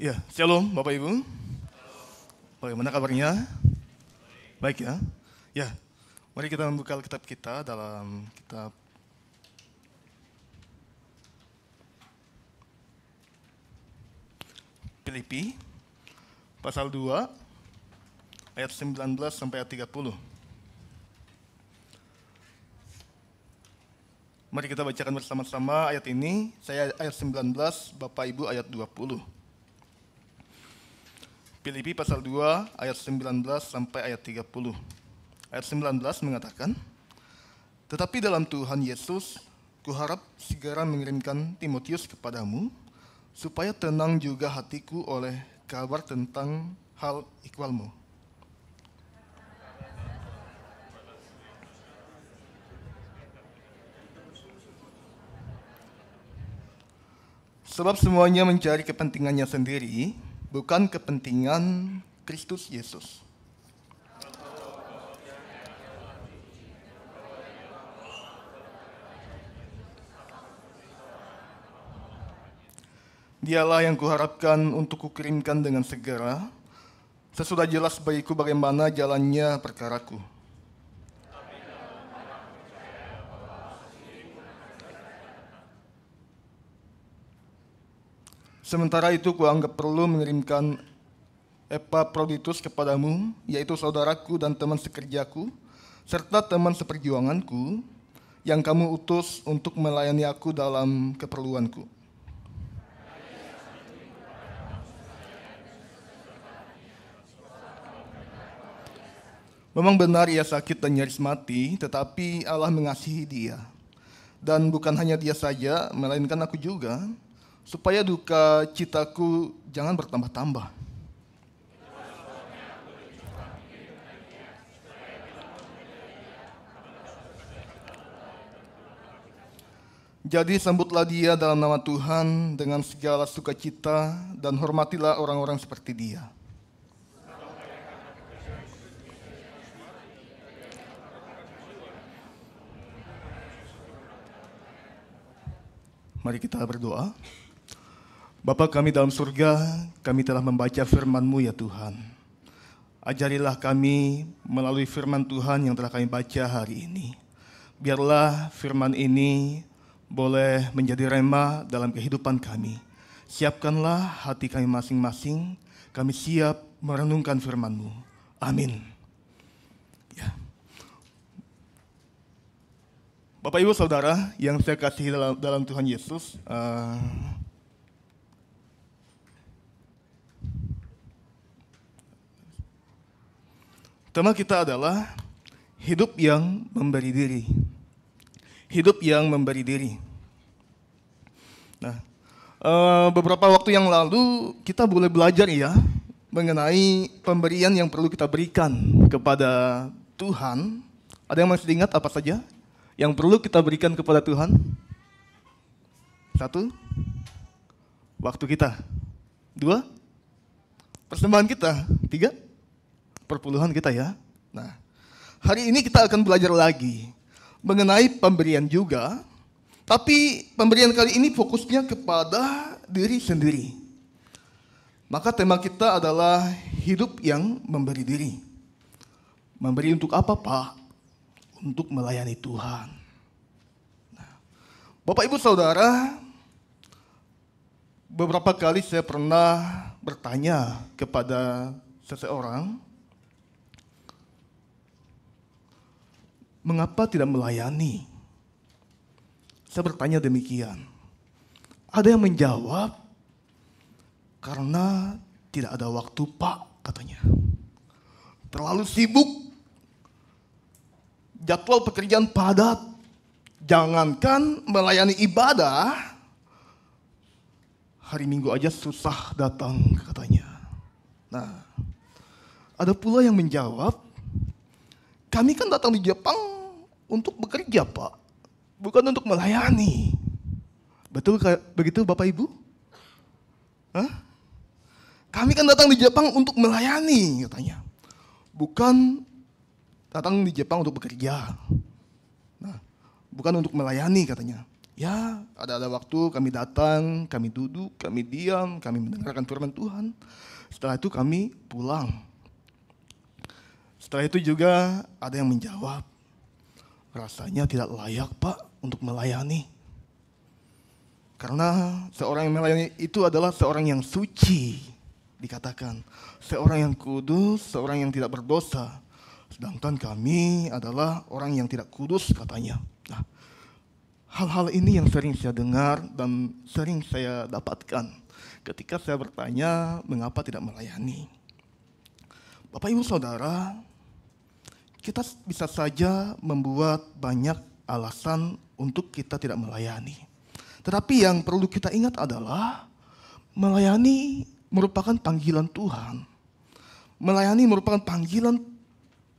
Ya, shalom Bapak Ibu. Bagaimana kabarnya? Baik ya. Ya, mari kita membuka kitab kita dalam kitab Filipi pasal 2 ayat 19 sampai ayat 30. Mari kita bacakan bersama-sama ayat ini. Saya ayat 19, Bapak Ibu ayat 20. Filipi pasal 2 ayat 19 sampai ayat 30. Ayat 19 mengatakan, "Tetapi dalam Tuhan Yesus, kuharap segera mengirimkan Timotius kepadamu, supaya tenang juga hatiku oleh kabar tentang hal ikhwalmu. Sebab semuanya mencari kepentingannya sendiri, bukan kepentingan Kristus Yesus. Dialah yang kuharapkan untuk kukirimkan dengan segera, sesudah jelas bagiku bagaimana jalannya perkaraku. Sementara itu kuanggap perlu mengirimkan Epaphroditus kepadamu, yaitu saudaraku dan teman sekerjaku, serta teman seperjuanganku, yang kamu utus untuk melayani aku dalam keperluanku. Memang benar ia sakit dan nyaris mati, tetapi Allah mengasihi dia. Dan bukan hanya dia saja, melainkan aku juga, supaya duka citaku jangan bertambah-tambah. Jadi sambutlah dia dalam nama Tuhan dengan segala sukacita dan hormatilah orang-orang seperti dia. Mari kita berdoa. Bapa kami dalam surga, kami telah membaca firman-Mu ya Tuhan. Ajarilah kami melalui firman Tuhan yang telah kami baca hari ini. Biarlah firman ini boleh menjadi rema dalam kehidupan kami. Siapkanlah hati kami masing-masing, kami siap merenungkan firman-Mu. Amin. Ya. Bapak Ibu Saudara yang saya kasihi dalam Tuhan Yesus, tema kita adalah hidup yang memberi diri. Hidup yang memberi diri. Nah, beberapa waktu yang lalu kita boleh belajar ya mengenai pemberian yang perlu kita berikan kepada Tuhan. Ada yang masih ingat apa saja yang perlu kita berikan kepada Tuhan? 1, waktu kita. 2, persembahan kita. 3, perpuluhan kita ya. Nah, hari ini kita akan belajar lagi mengenai pemberian juga, tapi pemberian kali ini fokusnya kepada diri sendiri. Maka tema kita adalah hidup yang memberi diri. Memberi untuk apa, Pak? Untuk melayani Tuhan. Nah, Bapak Ibu Saudara, beberapa kali saya pernah bertanya kepada seseorang, mengapa tidak melayani? Saya bertanya demikian. Ada yang menjawab, karena tidak ada waktu Pak, katanya. Terlalu sibuk, jadwal pekerjaan padat, jangankan melayani ibadah, hari Minggu aja susah datang, katanya. Nah, ada pula yang menjawab, kami kan datang di Jepang untuk bekerja, Pak, bukan untuk melayani. Betul begitu Bapak Ibu? Hah? Kami kan datang di Jepang untuk melayani, katanya. Bukan datang di Jepang untuk bekerja. Nah, bukan untuk melayani, katanya. Ya, ada waktu kami datang, kami duduk, kami diam, kami mendengarkan firman Tuhan. Setelah itu kami pulang. Setelah itu juga ada yang menjawab, rasanya tidak layak Pak untuk melayani. Karena seorang yang melayani itu adalah seorang yang suci, dikatakan. Seorang yang kudus, seorang yang tidak berdosa. Sedangkan kami adalah orang yang tidak kudus katanya. Nah, hal-hal ini yang sering saya dengar dan sering saya dapatkan ketika saya bertanya mengapa tidak melayani. Bapak Ibu Saudara, kita bisa saja membuat banyak alasan untuk kita tidak melayani. Tetapi yang perlu kita ingat adalah melayani merupakan panggilan Tuhan. Melayani merupakan panggilan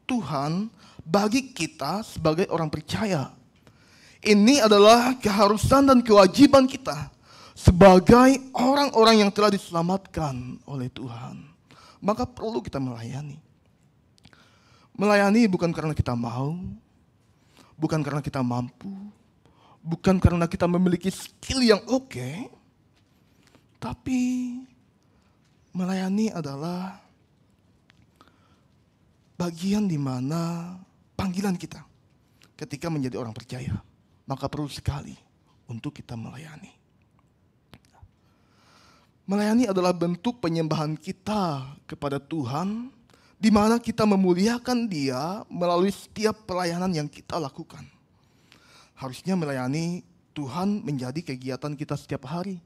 Tuhan bagi kita sebagai orang percaya. Ini adalah keharusan dan kewajiban kita sebagai orang-orang yang telah diselamatkan oleh Tuhan. Maka perlu kita melayani. Melayani bukan karena kita mau, bukan karena kita mampu, bukan karena kita memiliki skill yang oke, tapi melayani adalah bagian di mana panggilan kita ketika menjadi orang percaya. Maka perlu sekali untuk kita melayani. Melayani adalah bentuk penyembahan kita kepada Tuhan, di mana kita memuliakan Dia melalui setiap pelayanan yang kita lakukan. Harusnya melayani Tuhan menjadi kegiatan kita setiap hari.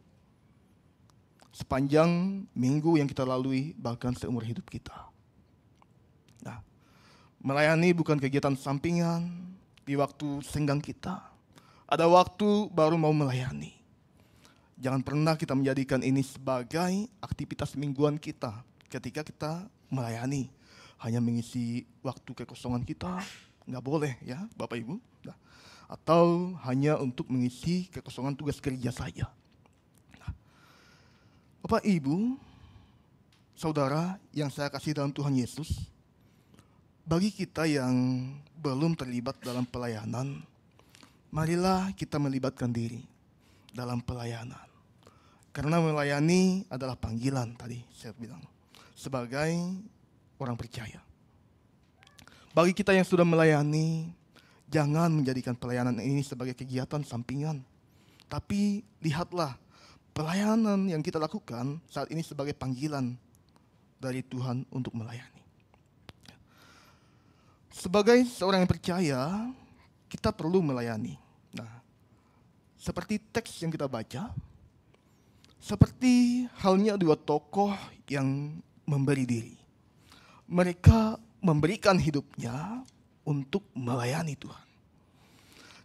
Sepanjang minggu yang kita lalui, bahkan seumur hidup kita. Nah, melayani bukan kegiatan sampingan di waktu senggang kita. Ada waktu baru mau melayani. Jangan pernah kita menjadikan ini sebagai aktivitas mingguan kita ketika kita melayani. Hanya mengisi waktu kekosongan kita, nggak boleh ya Bapak Ibu. Nah, atau hanya untuk mengisi kekosongan tugas kerja saja. Nah, Bapak Ibu, Saudara yang saya kasih dalam Tuhan Yesus, bagi kita yang belum terlibat dalam pelayanan, marilah kita melibatkan diri dalam pelayanan. Karena melayani adalah panggilan tadi saya bilang, sebagai orang percaya. Bagi kita yang sudah melayani, jangan menjadikan pelayanan ini sebagai kegiatan sampingan. Tapi lihatlah pelayanan yang kita lakukan saat ini sebagai panggilan dari Tuhan untuk melayani. Sebagai seorang yang percaya, kita perlu melayani. Nah, seperti teks yang kita baca, seperti halnya dua tokoh yang memberi diri. Mereka memberikan hidupnya untuk melayani Tuhan.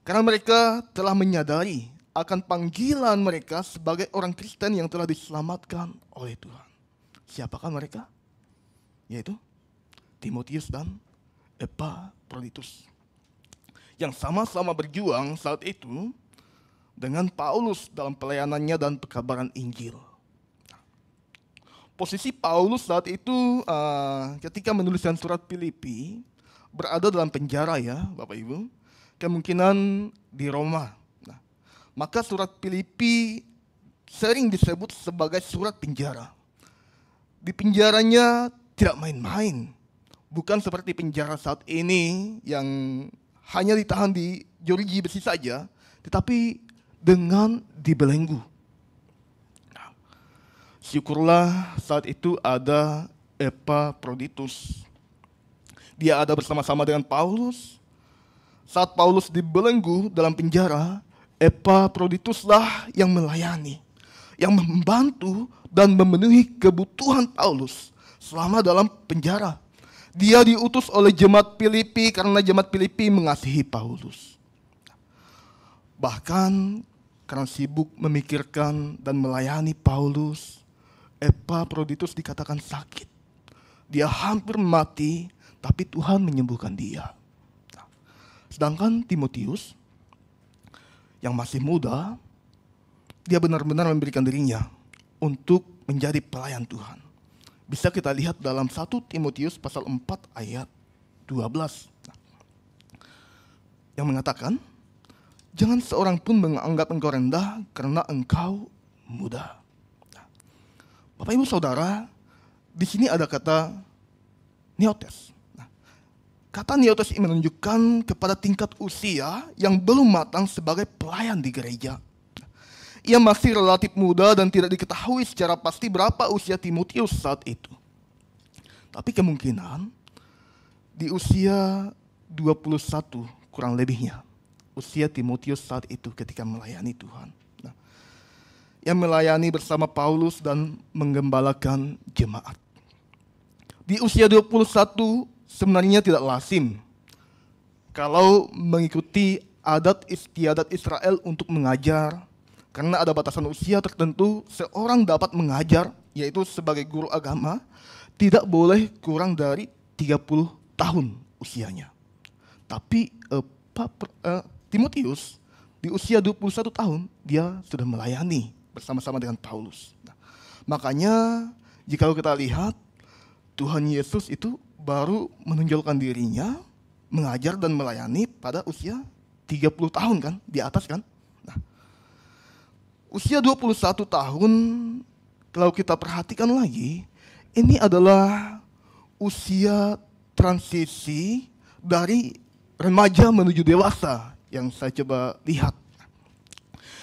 Karena mereka telah menyadari akan panggilan mereka sebagai orang Kristen yang telah diselamatkan oleh Tuhan. Siapakah mereka? Yaitu Timotius dan Epaphroditus. Yang sama-sama berjuang saat itu dengan Paulus dalam pelayanannya dan pekabaran Injil. Posisi Paulus saat itu ketika menuliskan surat Filipi berada dalam penjara ya Bapak Ibu. Kemungkinan di Roma. Nah, maka surat Filipi sering disebut sebagai surat penjara. Di penjaranya tidak main-main. Bukan seperti penjara saat ini yang hanya ditahan di jeruji besi saja, tetapi dengan dibelenggu. Nah, syukurlah saat itu ada Epaphroditus. Dia ada bersama-sama dengan Paulus. Saat Paulus dibelenggu dalam penjara, Epaphrodituslah yang melayani, yang membantu dan memenuhi kebutuhan Paulus selama dalam penjara. Dia diutus oleh jemaat Filipi karena jemaat Filipi mengasihi Paulus. Bahkan karena sibuk memikirkan dan melayani Paulus, Epaphroditus dikatakan sakit. Dia hampir mati, tapi Tuhan menyembuhkan dia. Sedangkan Timotius yang masih muda, dia benar-benar memberikan dirinya untuk menjadi pelayan Tuhan. Bisa kita lihat dalam 1 Timotius pasal 4 ayat 12. Yang mengatakan, Jangan seorang pun menganggap engkau rendah karena engkau muda. Nah, Bapak Ibu Saudara, di sini ada kata neotes. Nah, kata neotes ini menunjukkan kepada tingkat usia yang belum matang sebagai pelayan di gereja. Ia masih relatif muda dan tidak diketahui secara pasti berapa usia Timotius saat itu. Tapi kemungkinan di usia 21 kurang lebihnya. Usia Timotius saat itu ketika melayani Tuhan. Nah, ia melayani bersama Paulus dan menggembalakan jemaat. Di usia 21 sebenarnya tidak lazim kalau mengikuti adat istiadat Israel untuk mengajar. Karena ada batasan usia tertentu, seorang dapat mengajar, yaitu sebagai guru agama, tidak boleh kurang dari 30 tahun usianya. Tapi Timotius di usia 21 tahun, dia sudah melayani bersama-sama dengan Paulus. Nah, makanya jika kita lihat, Tuhan Yesus itu baru menonjolkan dirinya, mengajar dan melayani pada usia 30 tahun kan, di atas kan. Nah, usia 21 tahun, kalau kita perhatikan lagi, ini adalah usia transisi dari remaja menuju dewasa yang saya coba lihat.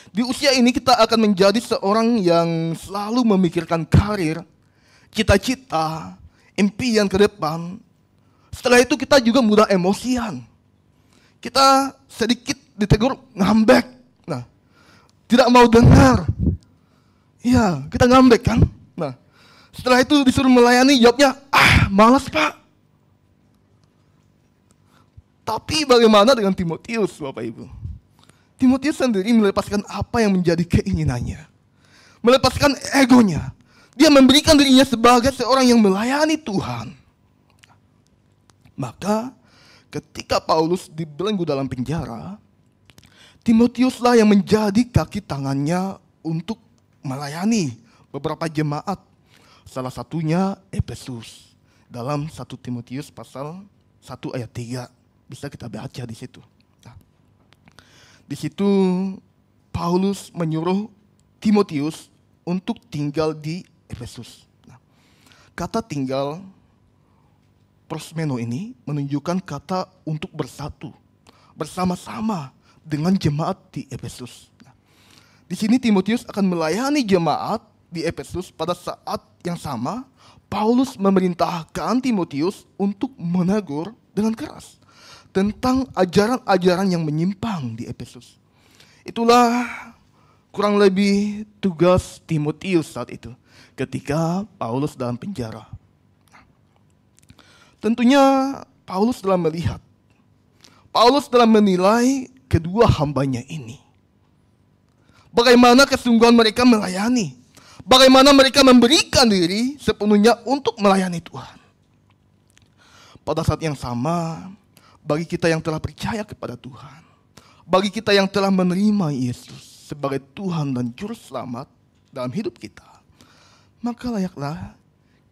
Di usia ini kita akan menjadi seorang yang selalu memikirkan karir, cita-cita, impian ke depan. Setelah itu kita juga mudah emosian. Kita sedikit ditegur ngambek. Nah, tidak mau dengar. Iya, kita ngambek kan? Nah, setelah itu disuruh melayani, jawabnya, malas Pak. Tapi bagaimana dengan Timotius, Bapak Ibu? Timotius sendiri melepaskan apa yang menjadi keinginannya. Melepaskan egonya. Dia memberikan dirinya sebagai seorang yang melayani Tuhan. Maka ketika Paulus dibelenggu dalam penjara, Timotiuslah yang menjadi kaki tangannya untuk melayani beberapa jemaat. Salah satunya Efesus. Dalam 1 Timotius pasal 1 ayat 3. Bisa kita baca di situ. Nah, di situ Paulus menyuruh Timotius untuk tinggal di Efesus. Nah, kata tinggal prosmeno ini menunjukkan kata untuk bersatu bersama-sama dengan jemaat di Efesus. Nah, di sini Timotius akan melayani jemaat di Efesus. Pada saat yang sama, Paulus memerintahkan Timotius untuk menegur dengan keras tentang ajaran-ajaran yang menyimpang di Efesus. Itulah kurang lebih tugas Timotius saat itu ketika Paulus dalam penjara. Tentunya Paulus telah melihat, Paulus telah menilai kedua hambanya ini. Bagaimana kesungguhan mereka melayani, bagaimana mereka memberikan diri sepenuhnya untuk melayani Tuhan. Pada saat yang sama, bagi kita yang telah percaya kepada Tuhan, bagi kita yang telah menerima Yesus sebagai Tuhan dan Juru Selamat dalam hidup kita, maka layaklah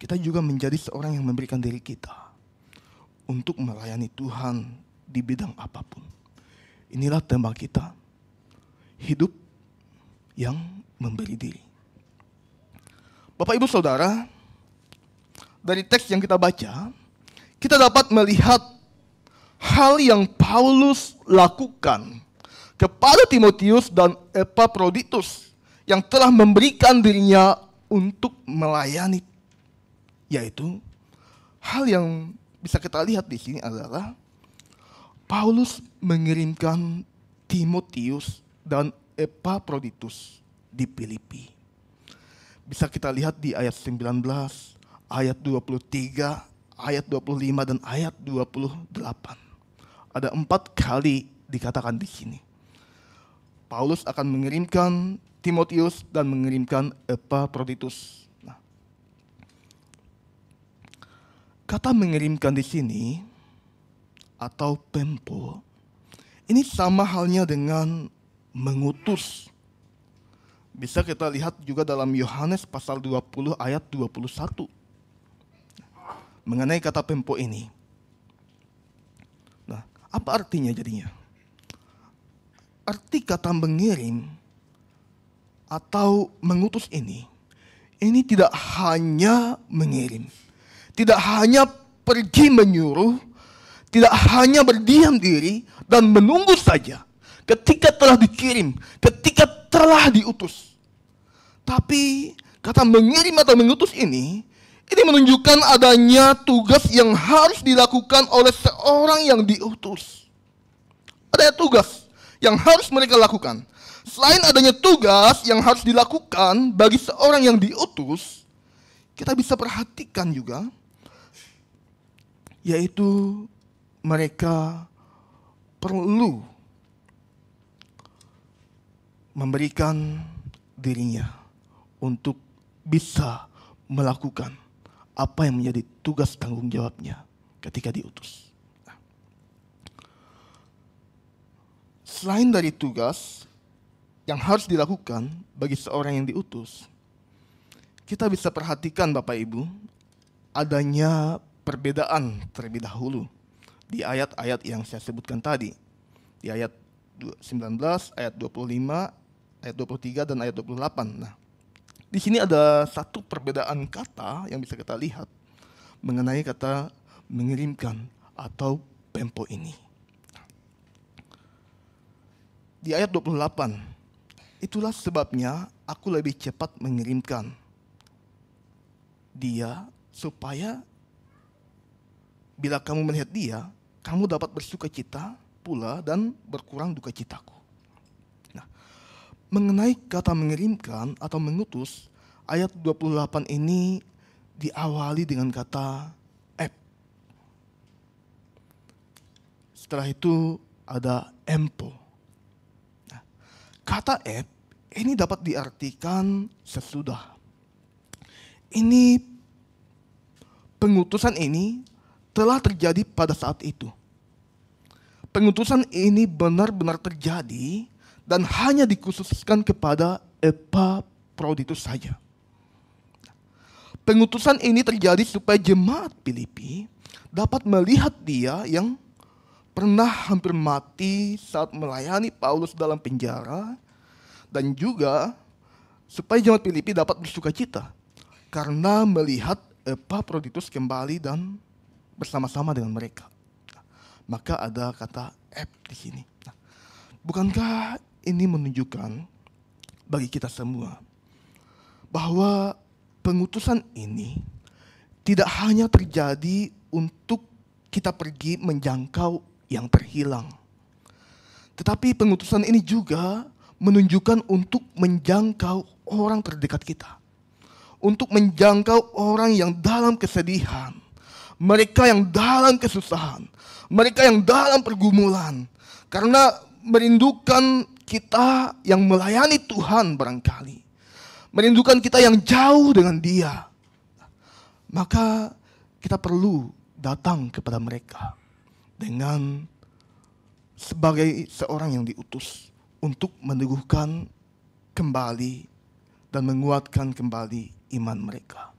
kita juga menjadi seorang yang memberikan diri kita untuk melayani Tuhan di bidang apapun. Inilah tema kita, hidup yang memberi diri. Bapak Ibu Saudara, dari teks yang kita baca, kita dapat melihat hal yang Paulus lakukan kepada Timotius dan Epaphroditus yang telah memberikan dirinya untuk melayani, yaitu hal yang bisa kita lihat di sini adalah Paulus mengirimkan Timotius dan Epaphroditus di Filipi. Bisa kita lihat di ayat 19, ayat 23, ayat 25 dan ayat 28. Ada 4 kali dikatakan di sini. Paulus akan mengirimkan Timotius dan mengirimkan Epaphroditus. Nah, kata mengirimkan di sini atau pempo ini sama halnya dengan mengutus. Bisa kita lihat juga dalam Yohanes pasal 20 ayat 21. Mengenai kata pempo ini. Nah, apa artinya jadinya? arti kata mengirim atau mengutus ini tidak hanya mengirim, tidak hanya pergi menyuruh, tidak hanya berdiam diri dan menunggu saja ketika telah dikirim, ketika telah diutus. Tapi kata mengirim atau mengutus ini menunjukkan adanya tugas yang harus dilakukan oleh seorang yang diutus. Ada tugas yang harus mereka lakukan. Selain adanya tugas yang harus dilakukan bagi seorang yang diutus, kita bisa perhatikan juga, yaitu mereka perlu memberikan dirinya untuk bisa melakukan apa yang menjadi tugas tanggung jawabnya ketika diutus. Selain dari tugas yang harus dilakukan bagi seorang yang diutus, kita bisa perhatikan Bapak Ibu, adanya perbedaan terlebih dahulu di ayat-ayat yang saya sebutkan tadi. Di ayat 19, ayat 25, ayat 23, dan ayat 28. Nah, di sini ada satu perbedaan kata yang bisa kita lihat mengenai kata mengirimkan atau pempo ini. Di ayat 28, itulah sebabnya aku lebih cepat mengirimkan dia supaya bila kamu melihat dia, kamu dapat bersuka cita pula dan berkurang duka citaku. Nah, mengenai kata mengirimkan atau mengutus, ayat 28 ini diawali dengan kata ep. Setelah itu ada empo. Nah, kata ep ini dapat diartikan sesudah. Ini pengutusan ini telah terjadi pada saat itu. Pengutusan ini benar-benar terjadi dan hanya dikhususkan kepada Epafroditus saja. Pengutusan ini terjadi supaya jemaat Filipi dapat melihat dia yang pernah hampir mati saat melayani Paulus dalam penjara, dan juga supaya jemaat Filipi dapat bersuka cita karena melihat Epafroditus kembali dan bersama-sama dengan mereka. Maka ada kata ep di sini. Bukankah ini menunjukkan bagi kita semua bahwa pengutusan ini tidak hanya terjadi untuk kita pergi menjangkau yang terhilang, tetapi pengutusan ini juga menunjukkan untuk menjangkau orang terdekat kita, untuk menjangkau orang yang dalam kesedihan, mereka yang dalam kesusahan, mereka yang dalam pergumulan, karena merindukan kita yang melayani Tuhan barangkali, merindukan kita yang jauh dengan Dia. Maka kita perlu datang kepada mereka dengan sebagai seorang yang diutus untuk meneguhkan kembali dan menguatkan kembali iman mereka.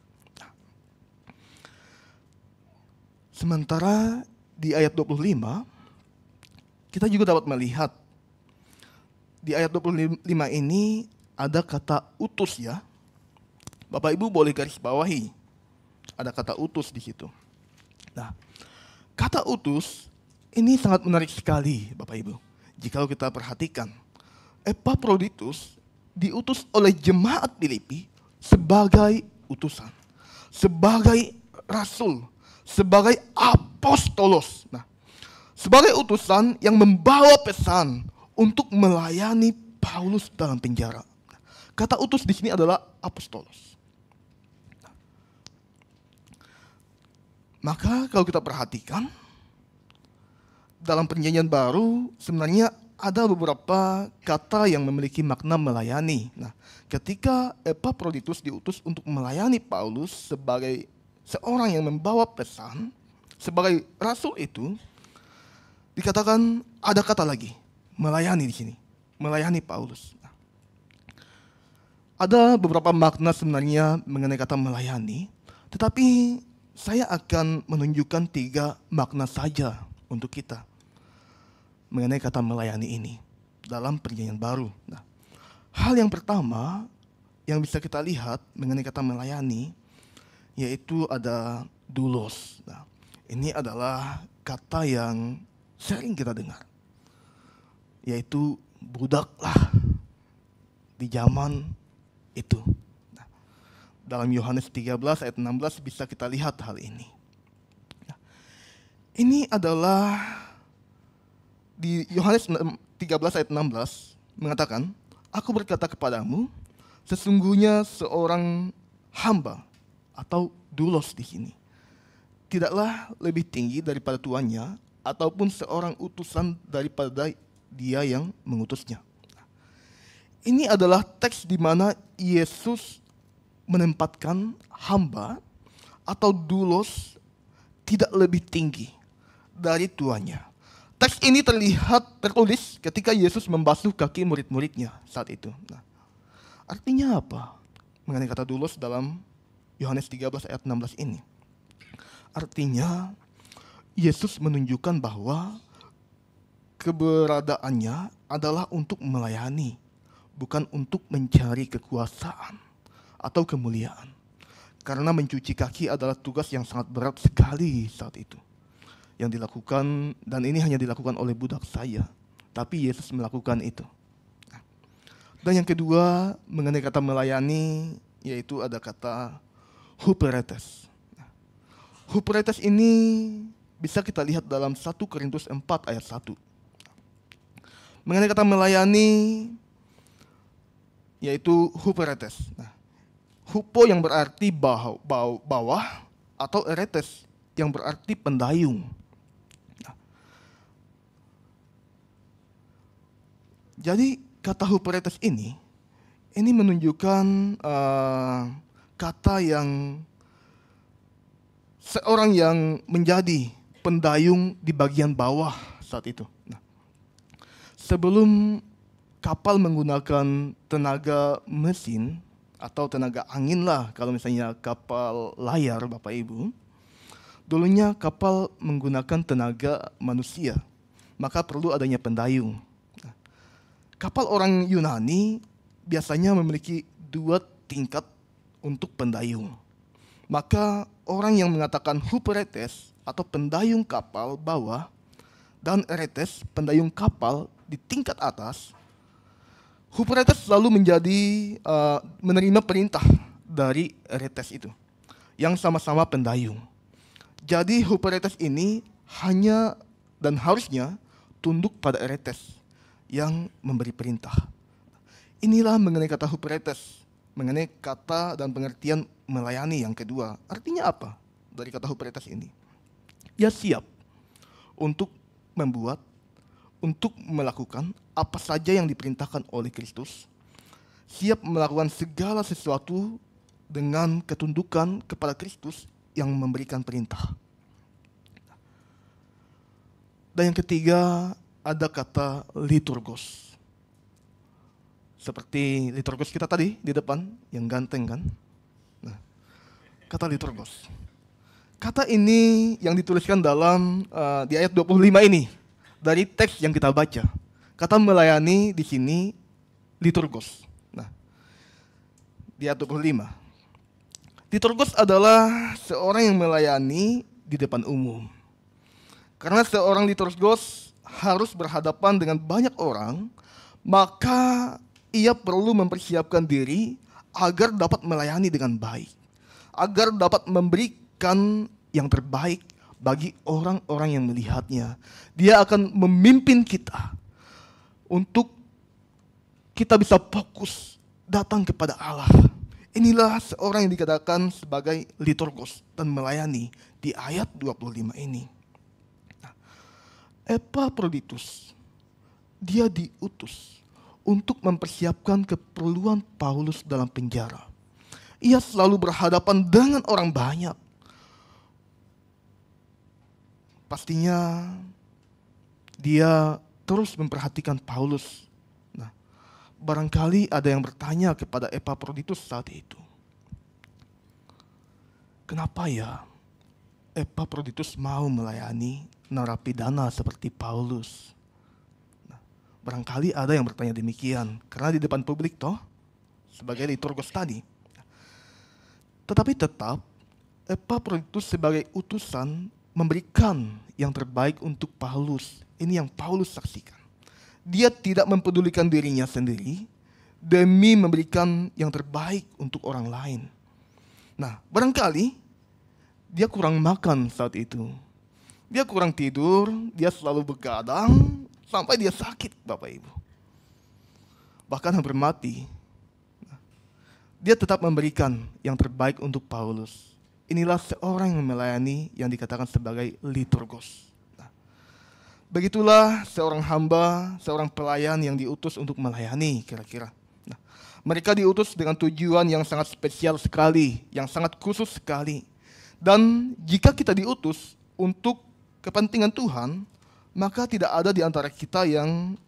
Sementara di ayat 25, kita juga dapat melihat di ayat 25 ini ada kata utus ya. Bapak Ibu boleh garis bawahi, ada kata utus di situ. Nah, kata utus ini sangat menarik sekali Bapak Ibu. Jika kita perhatikan, Epafroditus diutus oleh jemaat Filipi sebagai utusan, sebagai rasul, sebagai apostolos. Nah, sebagai utusan yang membawa pesan untuk melayani Paulus dalam penjara. Kata utus di sini adalah apostolos. Maka kalau kita perhatikan, dalam perjanjian baru sebenarnya ada beberapa kata yang memiliki makna melayani. Nah, ketika Epafroditus diutus untuk melayani Paulus sebagai seorang yang membawa pesan, sebagai rasul itu, dikatakan ada kata lagi, melayani di sini, melayani Paulus. Nah, ada beberapa makna sebenarnya mengenai kata melayani, tetapi saya akan menunjukkan 3 makna saja untuk kita mengenai kata melayani ini. dalam Perjanjian Baru. Nah, hal yang pertama yang bisa kita lihat mengenai kata melayani, yaitu ada doulos. Nah, ini adalah kata yang sering kita dengar, yaitu budaklah di zaman itu. Nah, dalam Yohanes 13 ayat 16 bisa kita lihat hal ini. Nah, ini adalah di Yohanes 13 ayat 16 mengatakan, "Aku berkata kepadamu, sesungguhnya seorang hamba atau doulos di sini tidaklah lebih tinggi daripada tuannya ataupun seorang utusan daripada dia yang mengutusnya." Ini adalah teks di mana Yesus menempatkan hamba atau doulos tidak lebih tinggi dari tuannya. Teks ini tertulis ketika Yesus membasuh kaki murid-muridnya saat itu. Nah, artinya apa mengenai kata doulos dalam Yohanes 13 ayat 16 ini? Artinya Yesus menunjukkan bahwa keberadaannya adalah untuk melayani, bukan untuk mencari kekuasaan atau kemuliaan. Karena mencuci kaki adalah tugas yang sangat berat sekali saat itu yang dilakukan, dan ini hanya dilakukan oleh budak saya. Tapi Yesus melakukan itu. Dan yang kedua mengenai kata melayani, yaitu ada kata huperetes. Huperetes ini bisa kita lihat dalam 1 Korintus 4 ayat 1. Mengenai kata melayani, yaitu huperetes. Nah, hupo yang berarti bawah, atau eretes yang berarti pendayung. Nah, jadi kata huperetes ini menunjukkan kata yang seorang yang menjadi pendayung di bagian bawah saat itu. Nah, sebelum kapal menggunakan tenaga mesin atau tenaga angin lah, kalau misalnya kapal layar Bapak Ibu, dulunya kapal menggunakan tenaga manusia, maka perlu adanya pendayung. Nah, kapal orang Yunani biasanya memiliki 2 tingkat untuk pendayung. Maka orang yang mengatakan huperetes atau pendayung kapal bawah dan eretes pendayung kapal di tingkat atas, huperetes selalu menerima perintah dari eretes itu yang sama-sama pendayung. Jadi huperetes ini hanya dan harusnya tunduk pada eretes yang memberi perintah. Inilah mengenai kata huperetes, mengenai kata dan pengertian melayani yang kedua. Artinya apa dari kata huperetes ini? Ya, siap untuk membuat, untuk melakukan apa saja yang diperintahkan oleh Kristus, siap melakukan segala sesuatu dengan ketundukan kepada Kristus yang memberikan perintah. Dan yang ketiga ada kata liturgos. Seperti liturgos kita tadi di depan, yang ganteng kan? Nah, kata liturgos. Kata ini yang dituliskan dalam di ayat 25 ini dari teks yang kita baca. Kata melayani di sini liturgos. Nah, di ayat 25. Liturgos adalah seorang yang melayani di depan umum. Karena seorang liturgos harus berhadapan dengan banyak orang, maka ia perlu mempersiapkan diri agar dapat melayani dengan baik, agar dapat memberikan yang terbaik bagi orang-orang yang melihatnya. Dia akan memimpin kita untuk kita bisa fokus datang kepada Allah. Inilah seorang yang dikatakan sebagai liturgos dan melayani di ayat 25 ini. Epaphroditus, dia diutus untuk mempersiapkan keperluan Paulus dalam penjara. Ia selalu berhadapan dengan orang banyak. Pastinya dia terus memperhatikan Paulus. Nah, barangkali ada yang bertanya kepada Epaphroditus saat itu, kenapa ya Epaphroditus mau melayani narapidana seperti Paulus? Barangkali ada yang bertanya demikian, karena di depan publik toh, sebagai liturgos tadi. Tetapi tetap, Epaphroditus sebagai utusan memberikan yang terbaik untuk Paulus. Ini yang Paulus saksikan. Dia tidak mempedulikan dirinya sendiri demi memberikan yang terbaik untuk orang lain. Nah, barangkali dia kurang makan saat itu. Dia kurang tidur, dia selalu begadang, sampai dia sakit, Bapak Ibu. Bahkan hampir mati. Dia tetap memberikan yang terbaik untuk Paulus. Inilah seorang yang melayani yang dikatakan sebagai liturgos. Nah, begitulah seorang hamba, seorang pelayan yang diutus untuk melayani kira-kira. Nah, mereka diutus dengan tujuan yang sangat spesial sekali, yang sangat khusus sekali. Dan jika kita diutus untuk kepentingan Tuhan, maka tidak ada di antara kita yang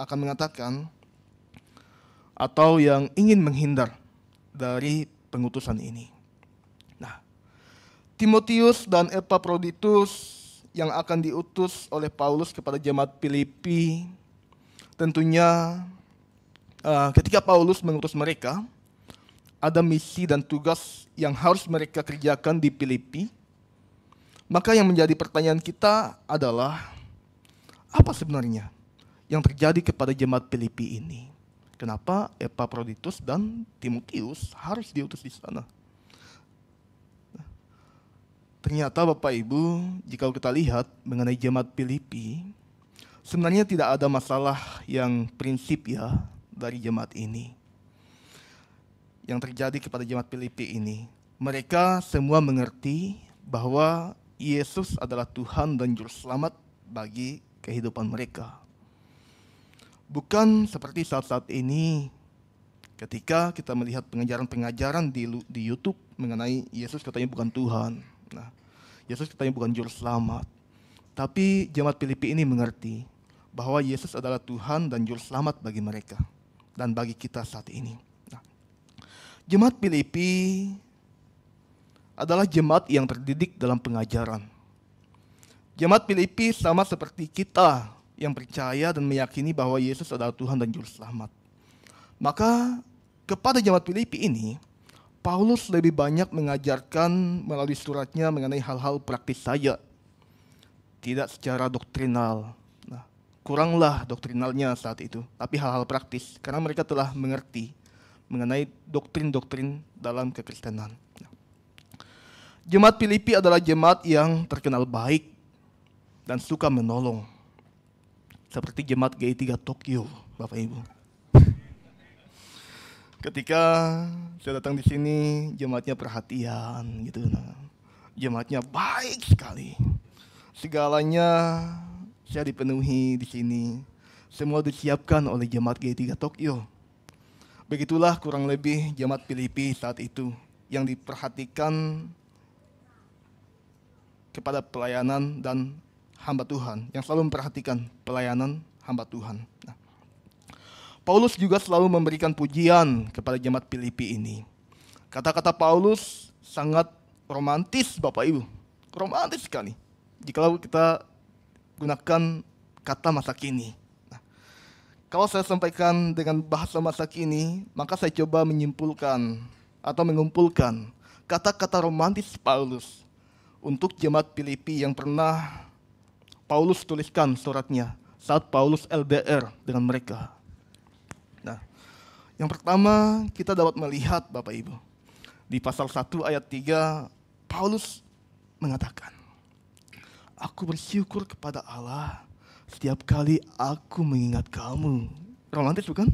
akan mengatakan atau yang ingin menghindar dari pengutusan ini. Nah, Timotius dan Epaphroditus yang akan diutus oleh Paulus kepada jemaat Filipi, tentunya ketika Paulus mengutus mereka, ada misi dan tugas yang harus mereka kerjakan di Filipi. Maka yang menjadi pertanyaan kita adalah, apa sebenarnya yang terjadi kepada jemaat Filipi ini? Kenapa Epaphroditus dan Timotius harus diutus di sana? Ternyata Bapak Ibu, jika kita lihat mengenai jemaat Filipi, sebenarnya tidak ada masalah yang prinsip ya dari jemaat ini. Yang terjadi kepada jemaat Filipi ini, mereka semua mengerti bahwa Yesus adalah Tuhan dan Juru Selamat bagi kehidupan mereka. Bukan seperti saat-saat ini ketika kita melihat pengajaran-pengajaran di YouTube mengenai Yesus katanya bukan Tuhan. Nah, Yesus katanya bukan Juru Selamat. Tapi jemaat Filipi ini mengerti bahwa Yesus adalah Tuhan dan Juru Selamat bagi mereka dan bagi kita saat ini. Nah, jemaat Filipi adalah jemaat yang terdidik dalam pengajaran. Jemaat Filipi sama seperti kita yang percaya dan meyakini bahwa Yesus adalah Tuhan dan Juru Selamat. Maka kepada jemaat Filipi ini, Paulus lebih banyak mengajarkan melalui suratnya mengenai hal-hal praktis saja. Tidak secara doktrinal. Nah, kuranglah doktrinalnya saat itu, tapi hal-hal praktis. Karena mereka telah mengerti mengenai doktrin-doktrin dalam kekristenan. Jemaat Filipi adalah jemaat yang terkenal baik dan suka menolong. Seperti jemaat GI3 Tokyo, Bapak Ibu. Ketika saya datang di sini, jemaatnya perhatian gitu. Nah, jemaatnya baik sekali. Segalanya saya dipenuhi di sini. Semua disiapkan oleh jemaat GI3 Tokyo. Begitulah kurang lebih jemaat Filipi saat itu yang diperhatikan kepada pelayanan dan hamba Tuhan, yang selalu memperhatikan pelayanan hamba Tuhan. Nah, Paulus juga selalu memberikan pujian kepada jemaat Filipi ini. Kata-kata Paulus sangat romantis, Bapak Ibu. Romantis sekali. Jikalau kita gunakan kata masa kini. Nah, kalau saya sampaikan dengan bahasa masa kini, maka saya coba menyimpulkan atau mengumpulkan kata-kata romantis Paulus untuk jemaat Filipi yang pernah Paulus tuliskan suratnya saat Paulus LDR dengan mereka. Nah, yang pertama kita dapat melihat Bapak Ibu, di pasal 1 ayat 3, Paulus mengatakan, "Aku bersyukur kepada Allah setiap kali aku mengingat kamu." Romantis bukan?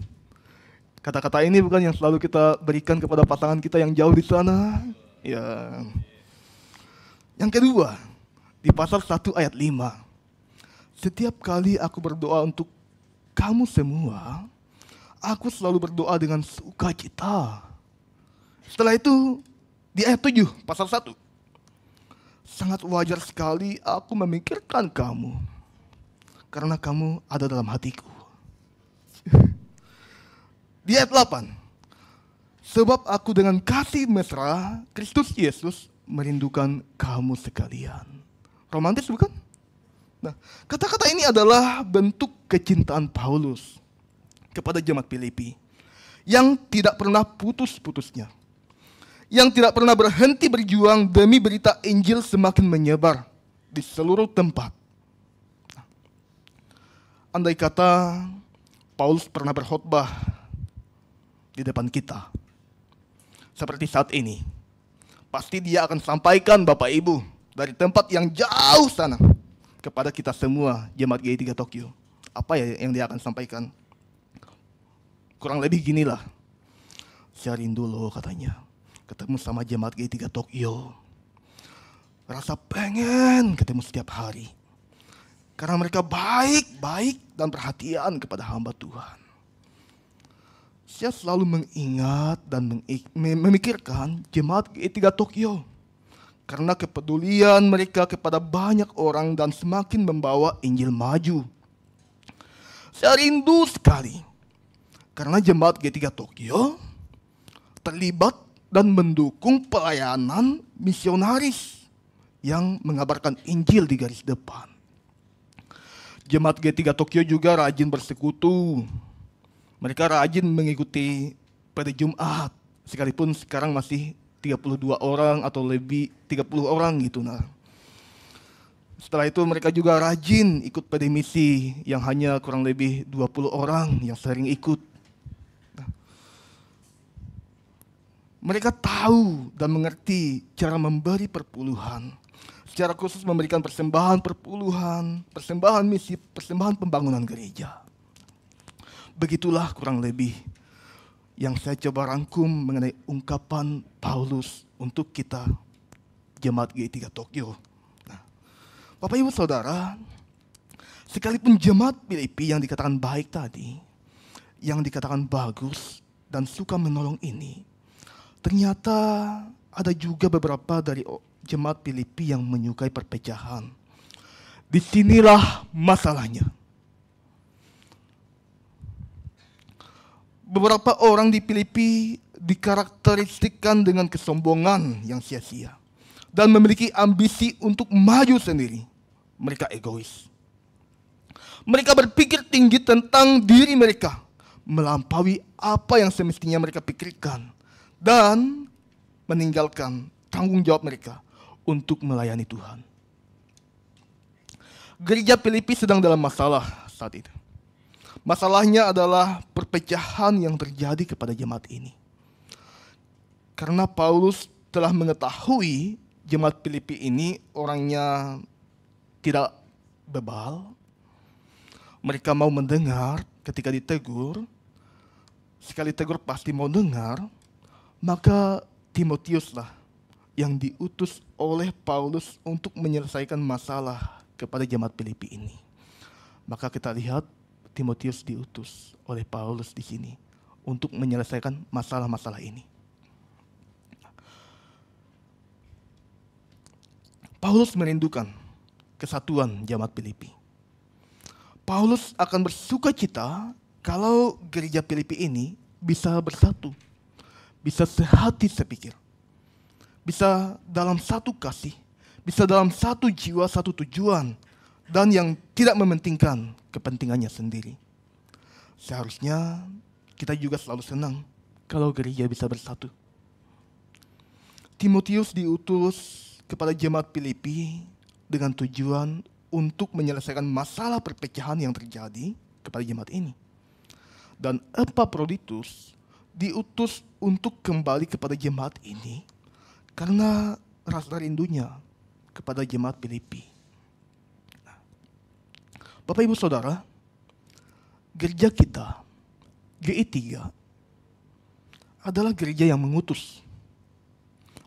Kata-kata ini bukan yang selalu kita berikan kepada pasangan kita yang jauh di sana? Ya. Yang kedua, di pasal 1 ayat 5. "Setiap kali aku berdoa untuk kamu semua, aku selalu berdoa dengan sukacita." Setelah itu, di ayat 7, pasal 1. "Sangat wajar sekali aku memikirkan kamu, karena kamu ada dalam hatiku." Di ayat 8. "Sebab aku dengan kasih mesra Kristus Yesus merindukan kamu sekalian." Romantis bukan? Nah, kata-kata ini adalah bentuk kecintaan Paulus kepada jemaat Filipi yang tidak pernah putus-putusnya, yang tidak pernah berhenti berjuang demi berita Injil semakin menyebar di seluruh tempat. Andai kata Paulus pernah berkhotbah di depan kita, seperti saat ini, pasti dia akan sampaikan Bapak Ibu dari tempat yang jauh sana kepada kita semua jemaat GI3 Tokyo. Apa ya yang dia akan sampaikan? Kurang lebih ginilah. Saya rindu loh katanya ketemu sama jemaat GI3 Tokyo. Rasa pengen ketemu setiap hari. Karena mereka baik dan perhatian kepada hamba Tuhan. Saya selalu mengingat dan memikirkan jemaat GI3 Tokyo. Karena kepedulian mereka kepada banyak orang dan semakin membawa Injil maju. Saya rindu sekali. Karena jemaat GI3 Tokyo terlibat dan mendukung pelayanan misionaris yang mengabarkan Injil di garis depan. Jemaat GI3 Tokyo juga rajin bersekutu. Mereka rajin mengikuti pada Jumat. Sekalipun sekarang masih 32 orang atau lebih 30 orang gitu. Nah. Setelah itu mereka juga rajin ikut pada misi yang hanya kurang lebih 20 orang yang sering ikut. Nah. Mereka tahu dan mengerti cara memberi perpuluhan. Secara khusus memberikan persembahan perpuluhan, persembahan misi, persembahan pembangunan gereja. Begitulah kurang lebih yang saya coba rangkum mengenai ungkapan Paulus untuk kita jemaat GI3 Tokyo. Nah, Bapak Ibu Saudara, sekalipun jemaat Filipi yang dikatakan baik tadi, yang dikatakan bagus dan suka menolong ini, ternyata ada juga beberapa dari jemaat Filipi yang menyukai perpecahan. Disinilah masalahnya. Beberapa orang di Filipi dikarakteristikkan dengan kesombongan yang sia-sia dan memiliki ambisi untuk maju sendiri. Mereka egois. Mereka berpikir tinggi tentang diri mereka, melampaui apa yang semestinya mereka pikirkan dan meninggalkan tanggung jawab mereka untuk melayani Tuhan. Gereja Filipi sedang dalam masalah saat itu. Masalahnya adalah perpecahan yang terjadi kepada jemaat ini. Karena Paulus telah mengetahui jemaat Filipi ini orangnya tidak bebal. Mereka mau mendengar ketika ditegur. Sekali tegur pasti mau dengar. Maka Timotiuslah yang diutus oleh Paulus untuk menyelesaikan masalah kepada jemaat Filipi ini. Maka kita lihat Timotius diutus oleh Paulus di sini untuk menyelesaikan masalah-masalah ini. Paulus merindukan kesatuan jemaat Filipi. Paulus akan bersukacita kalau gereja Filipi ini bisa bersatu, bisa sehati sepikir. Bisa dalam satu kasih, bisa dalam satu jiwa, satu tujuan, dan yang tidak mementingkan kepentingannya sendiri. Seharusnya kita juga selalu senang kalau gereja bisa bersatu. Timotius diutus kepada jemaat Filipi dengan tujuan untuk menyelesaikan masalah perpecahan yang terjadi kepada jemaat ini. Dan Epaphroditus diutus untuk kembali kepada jemaat ini karena rasa rindunya kepada jemaat Filipi. Bapak Ibu Saudara, gereja kita, GI3, adalah gereja yang mengutus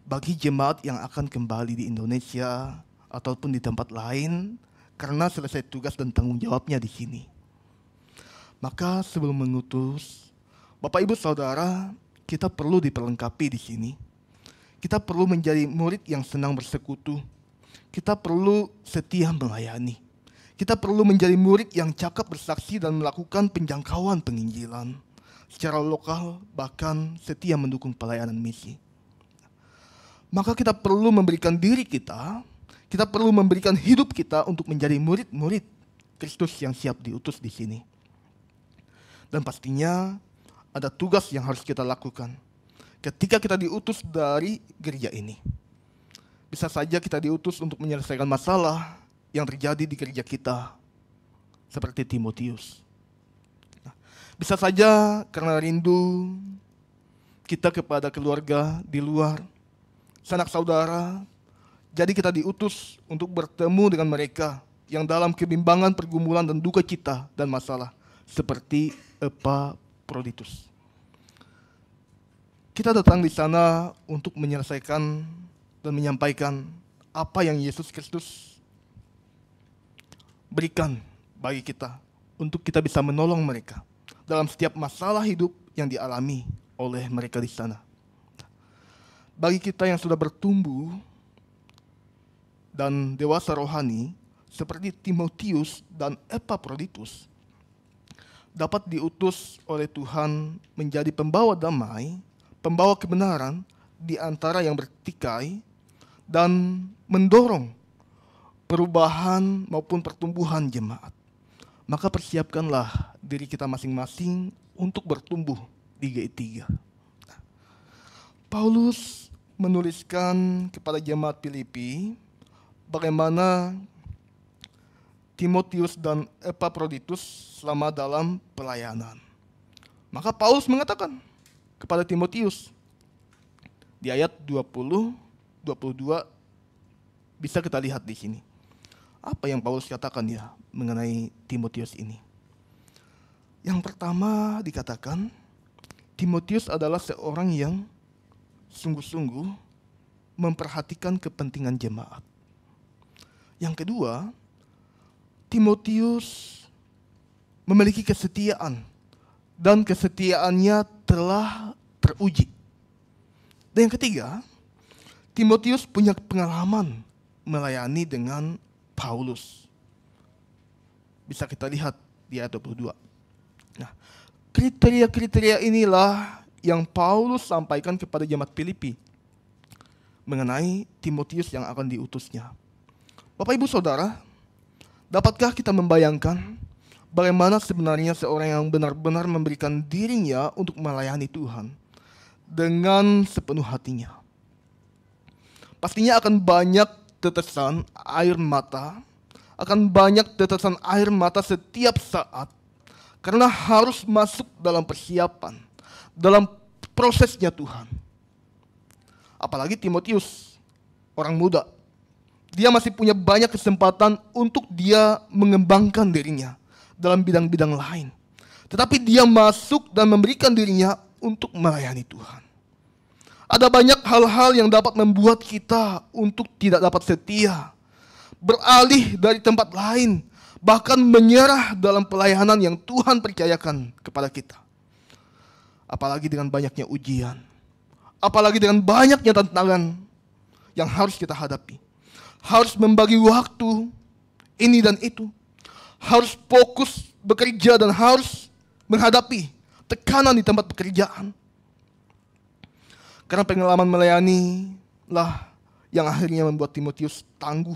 bagi jemaat yang akan kembali di Indonesia ataupun di tempat lain karena selesai tugas dan tanggung jawabnya di sini. Maka sebelum mengutus, Bapak Ibu Saudara, kita perlu diperlengkapi di sini. Kita perlu menjadi murid yang senang bersekutu. Kita perlu setia melayani. Kita perlu menjadi murid yang cakap bersaksi dan melakukan penjangkauan penginjilan secara lokal, bahkan setia mendukung pelayanan misi. Maka kita perlu memberikan diri kita perlu memberikan hidup kita untuk menjadi murid-murid Kristus yang siap diutus di sini. Dan pastinya ada tugas yang harus kita lakukan ketika kita diutus dari gereja ini. Bisa saja kita diutus untuk menyelesaikan masalah yang terjadi di gereja kita, seperti Timotius. Bisa saja karena rindu kita kepada keluarga di luar, sanak saudara, jadi kita diutus untuk bertemu dengan mereka yang dalam kebimbangan, pergumulan, dan duka cita dan masalah, seperti Epaphroditus. Kita datang di sana untuk menyelesaikan dan menyampaikan apa yang Yesus Kristus berikan bagi kita untuk kita bisa menolong mereka dalam setiap masalah hidup yang dialami oleh mereka di sana. Bagi kita yang sudah bertumbuh dan dewasa rohani, seperti Timotius dan Epaphroditus, dapat diutus oleh Tuhan menjadi pembawa damai, pembawa kebenaran di antara yang bertikai, dan mendorong perubahan maupun pertumbuhan jemaat. Maka persiapkanlah diri kita masing-masing untuk bertumbuh di GI3. Paulus menuliskan kepada jemaat Filipi bagaimana Timotius dan Epaphroditus selama dalam pelayanan. Maka Paulus mengatakan kepada Timotius di ayat 20, 22 bisa kita lihat di sini. Apa yang Paulus katakan ya mengenai Timotius ini? Yang pertama dikatakan, Timotius adalah seorang yang sungguh-sungguh memperhatikan kepentingan jemaat. Yang kedua, Timotius memiliki kesetiaan dan kesetiaannya telah teruji. Dan yang ketiga, Timotius punya pengalaman melayani dengan Paulus. Bisa kita lihat di ayat 22. Nah, kriteria-kriteria inilah yang Paulus sampaikan kepada jemaat Filipi mengenai Timotius yang akan diutusnya. Bapak Ibu Saudara, dapatkah kita membayangkan bagaimana sebenarnya seorang yang benar-benar memberikan dirinya untuk melayani Tuhan dengan sepenuh hatinya? Pastinya akan banyak tetesan air mata, setiap saat, karena harus masuk dalam persiapan, dalam prosesnya Tuhan. Apalagi Timotius, orang muda, dia masih punya banyak kesempatan untuk dia mengembangkan dirinya dalam bidang-bidang lain. Tetapi dia masuk dan memberikan dirinya untuk melayani Tuhan. Ada banyak hal-hal yang dapat membuat kita untuk tidak dapat setia, beralih dari tempat lain, bahkan menyerah dalam pelayanan yang Tuhan percayakan kepada kita. Apalagi dengan banyaknya ujian, apalagi dengan banyaknya tantangan yang harus kita hadapi. Harus membagi waktu ini dan itu, harus fokus bekerja dan harus menghadapi tekanan di tempat pekerjaan. Karena pengalaman melayani lah yang akhirnya membuat Timotius tangguh.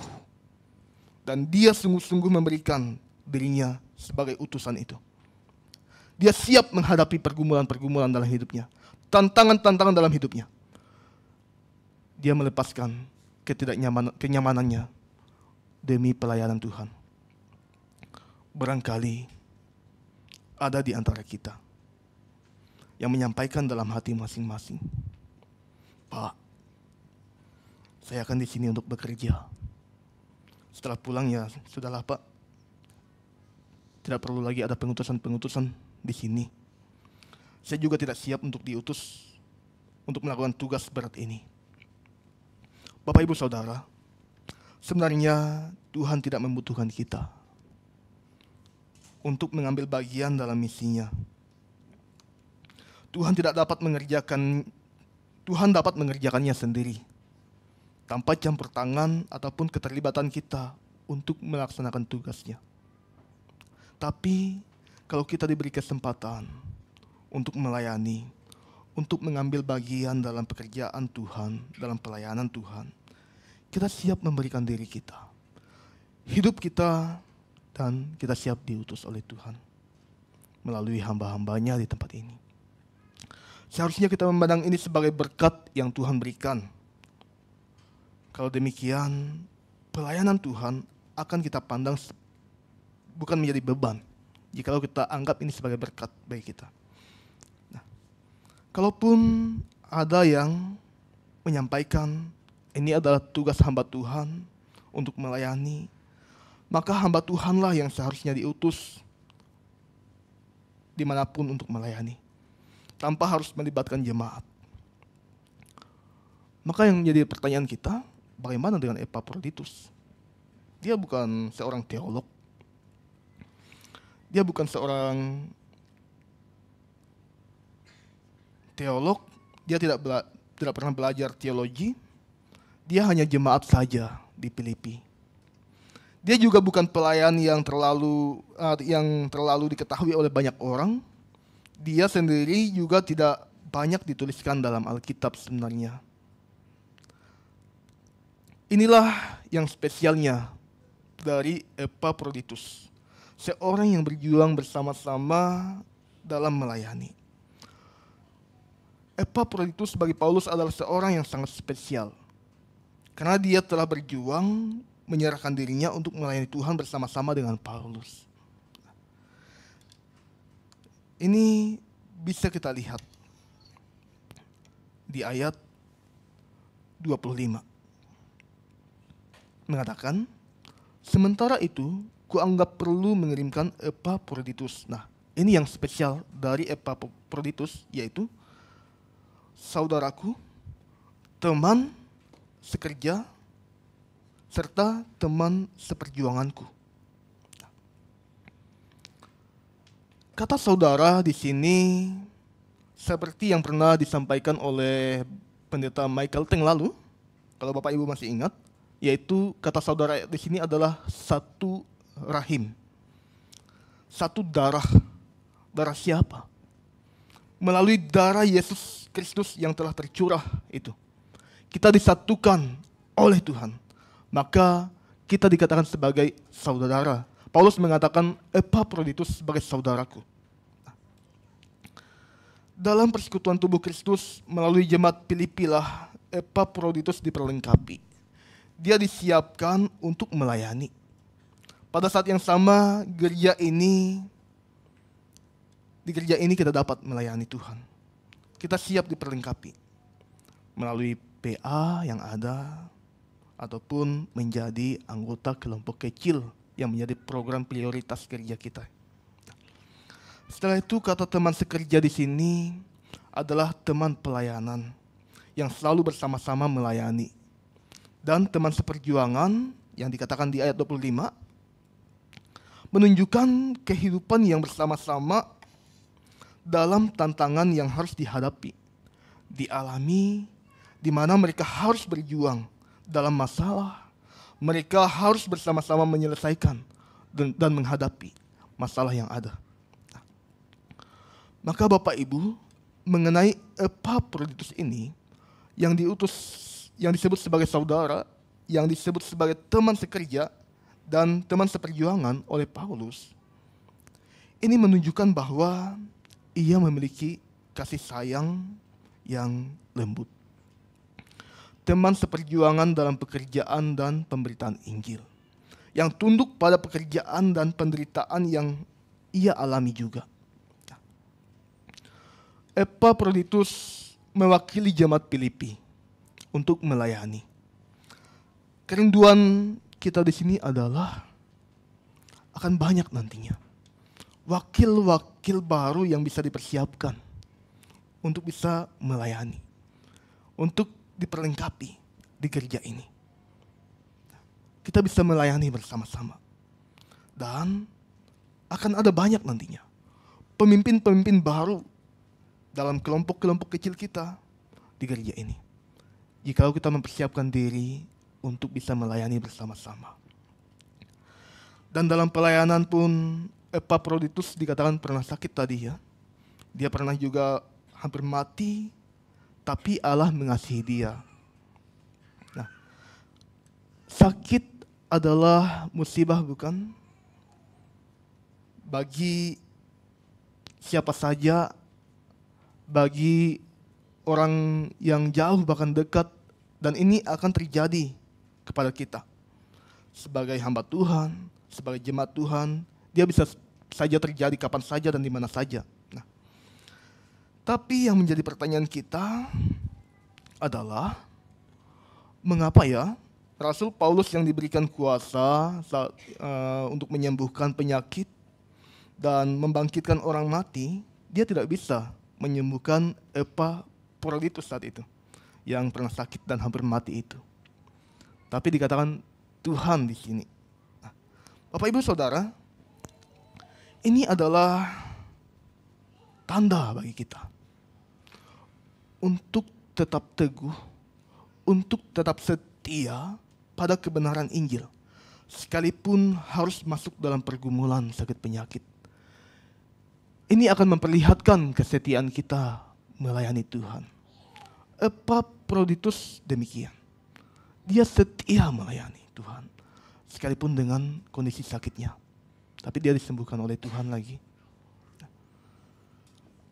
Dan dia sungguh-sungguh memberikan dirinya sebagai utusan itu. Dia siap menghadapi pergumulan-pergumulan dalam hidupnya. Tantangan-tantangan dalam hidupnya. Dia melepaskan kenyamanannya demi pelayanan Tuhan. Barangkali ada di antara kita yang menyampaikan dalam hati masing-masing, Pak, saya akan di sini untuk bekerja. Setelah pulang ya sudahlah Pak. Tidak perlu lagi ada pengutusan-pengutusan di sini. Saya juga tidak siap untuk diutus untuk melakukan tugas berat ini. Bapak Ibu Saudara, sebenarnya Tuhan tidak membutuhkan kita untuk mengambil bagian dalam misinya. Tuhan dapat mengerjakannya sendiri, tanpa campur tangan ataupun keterlibatan kita untuk melaksanakan tugasnya. Tapi kalau kita diberi kesempatan untuk melayani, untuk mengambil bagian dalam pekerjaan Tuhan, dalam pelayanan Tuhan, kita siap memberikan diri kita, hidup kita, dan kita siap diutus oleh Tuhan melalui hamba-hambanya di tempat ini. Seharusnya kita memandang ini sebagai berkat yang Tuhan berikan. Kalau demikian, pelayanan Tuhan akan kita pandang bukan menjadi beban, jikalau kita anggap ini sebagai berkat bagi kita. Nah, kalaupun ada yang menyampaikan ini adalah tugas hamba Tuhan untuk melayani, maka hamba Tuhanlah yang seharusnya diutus dimanapun untuk melayani, tanpa harus melibatkan jemaat. Maka yang menjadi pertanyaan kita, bagaimana dengan Epaphroditus? Dia bukan seorang teolog. Dia bukan seorang teolog. Dia tidak pernah belajar teologi. Dia hanya jemaat saja di Filipi. Dia juga bukan pelayan yang terlalu diketahui oleh banyak orang. Dia sendiri juga tidak banyak dituliskan dalam Alkitab sebenarnya. Inilah yang spesialnya dari Epaphroditus, seorang yang berjuang bersama-sama dalam melayani. Epaphroditus bagi Paulus adalah seorang yang sangat spesial, karena dia telah berjuang menyerahkan dirinya untuk melayani Tuhan bersama-sama dengan Paulus. Ini bisa kita lihat di ayat 25. Mengatakan, sementara itu kuanggap perlu mengirimkan Epaphroditus. Nah, ini yang spesial dari Epaphroditus, yaitu saudaraku, teman sekerja, serta teman seperjuanganku. Kata saudara di sini seperti yang pernah disampaikan oleh pendeta Michael Teng lalu, kalau Bapak Ibu masih ingat, yaitu kata saudara di sini adalah satu rahim, satu darah. Darah siapa? Melalui darah Yesus Kristus yang telah tercurah itu, kita disatukan oleh Tuhan. Maka kita dikatakan sebagai saudara. Paulus mengatakan Epaphroditus sebagai saudaraku. Dalam persekutuan tubuh Kristus melalui jemaat Filipi lah Epaphroditus diperlengkapi. Dia disiapkan untuk melayani. Pada saat yang sama, di gereja ini kita dapat melayani Tuhan. Kita siap diperlengkapi melalui PA yang ada, ataupun menjadi anggota kelompok kecil yang menjadi program prioritas gereja kita. Setelah itu, kata teman sekerja di sini adalah teman pelayanan yang selalu bersama-sama melayani. Dan teman seperjuangan yang dikatakan di ayat 25 menunjukkan kehidupan yang bersama-sama dalam tantangan yang harus dihadapi, dialami, di mana mereka harus berjuang dalam masalah. Mereka harus bersama-sama menyelesaikan dan menghadapi masalah yang ada. Maka Bapak Ibu, mengenai Epaphroditus ini yang diutus, yang disebut sebagai saudara, yang disebut sebagai teman sekerja dan teman seperjuangan oleh Paulus, ini menunjukkan bahwa ia memiliki kasih sayang yang lembut. Teman seperjuangan dalam pekerjaan dan pemberitaan Injil, yang tunduk pada pekerjaan dan penderitaan yang ia alami juga. Epaphroditus mewakili jemaat Filipi untuk melayani. Kerinduan kita di sini adalah akan banyak nantinya wakil-wakil baru yang bisa dipersiapkan untuk bisa melayani, untuk diperlengkapi di gereja ini. Kita bisa melayani bersama-sama. Dan akan ada banyak nantinya pemimpin-pemimpin baru dalam kelompok-kelompok kecil kita di gereja ini, jikalau kita mempersiapkan diri untuk bisa melayani bersama-sama. Dan dalam pelayanan pun Epaphroditus dikatakan pernah sakit tadi ya. Dia pernah juga hampir mati, tapi Allah mengasihi dia. Nah, sakit adalah musibah bukan? bagi siapa saja, bagi orang yang jauh bahkan dekat, dan ini akan terjadi kepada kita. Sebagai hamba Tuhan, sebagai jemaat Tuhan, dia bisa saja terjadi kapan saja dan di mana saja. Nah, tapi yang menjadi pertanyaan kita adalah, mengapa ya Rasul Paulus yang diberikan kuasa untuk menyembuhkan penyakit dan membangkitkan orang mati, dia tidak bisa menyembuhkan Epafroditus saat itu, yang pernah sakit dan hampir mati itu. Tapi dikatakan Tuhan di sini. Nah, Bapak Ibu Saudara, ini adalah tanda bagi kita untuk tetap teguh, untuk tetap setia pada kebenaran Injil, sekalipun harus masuk dalam pergumulan sakit penyakit. Ini akan memperlihatkan kesetiaan kita melayani Tuhan. Epafroditus demikian. Dia setia melayani Tuhan, sekalipun dengan kondisi sakitnya. Tapi dia disembuhkan oleh Tuhan lagi.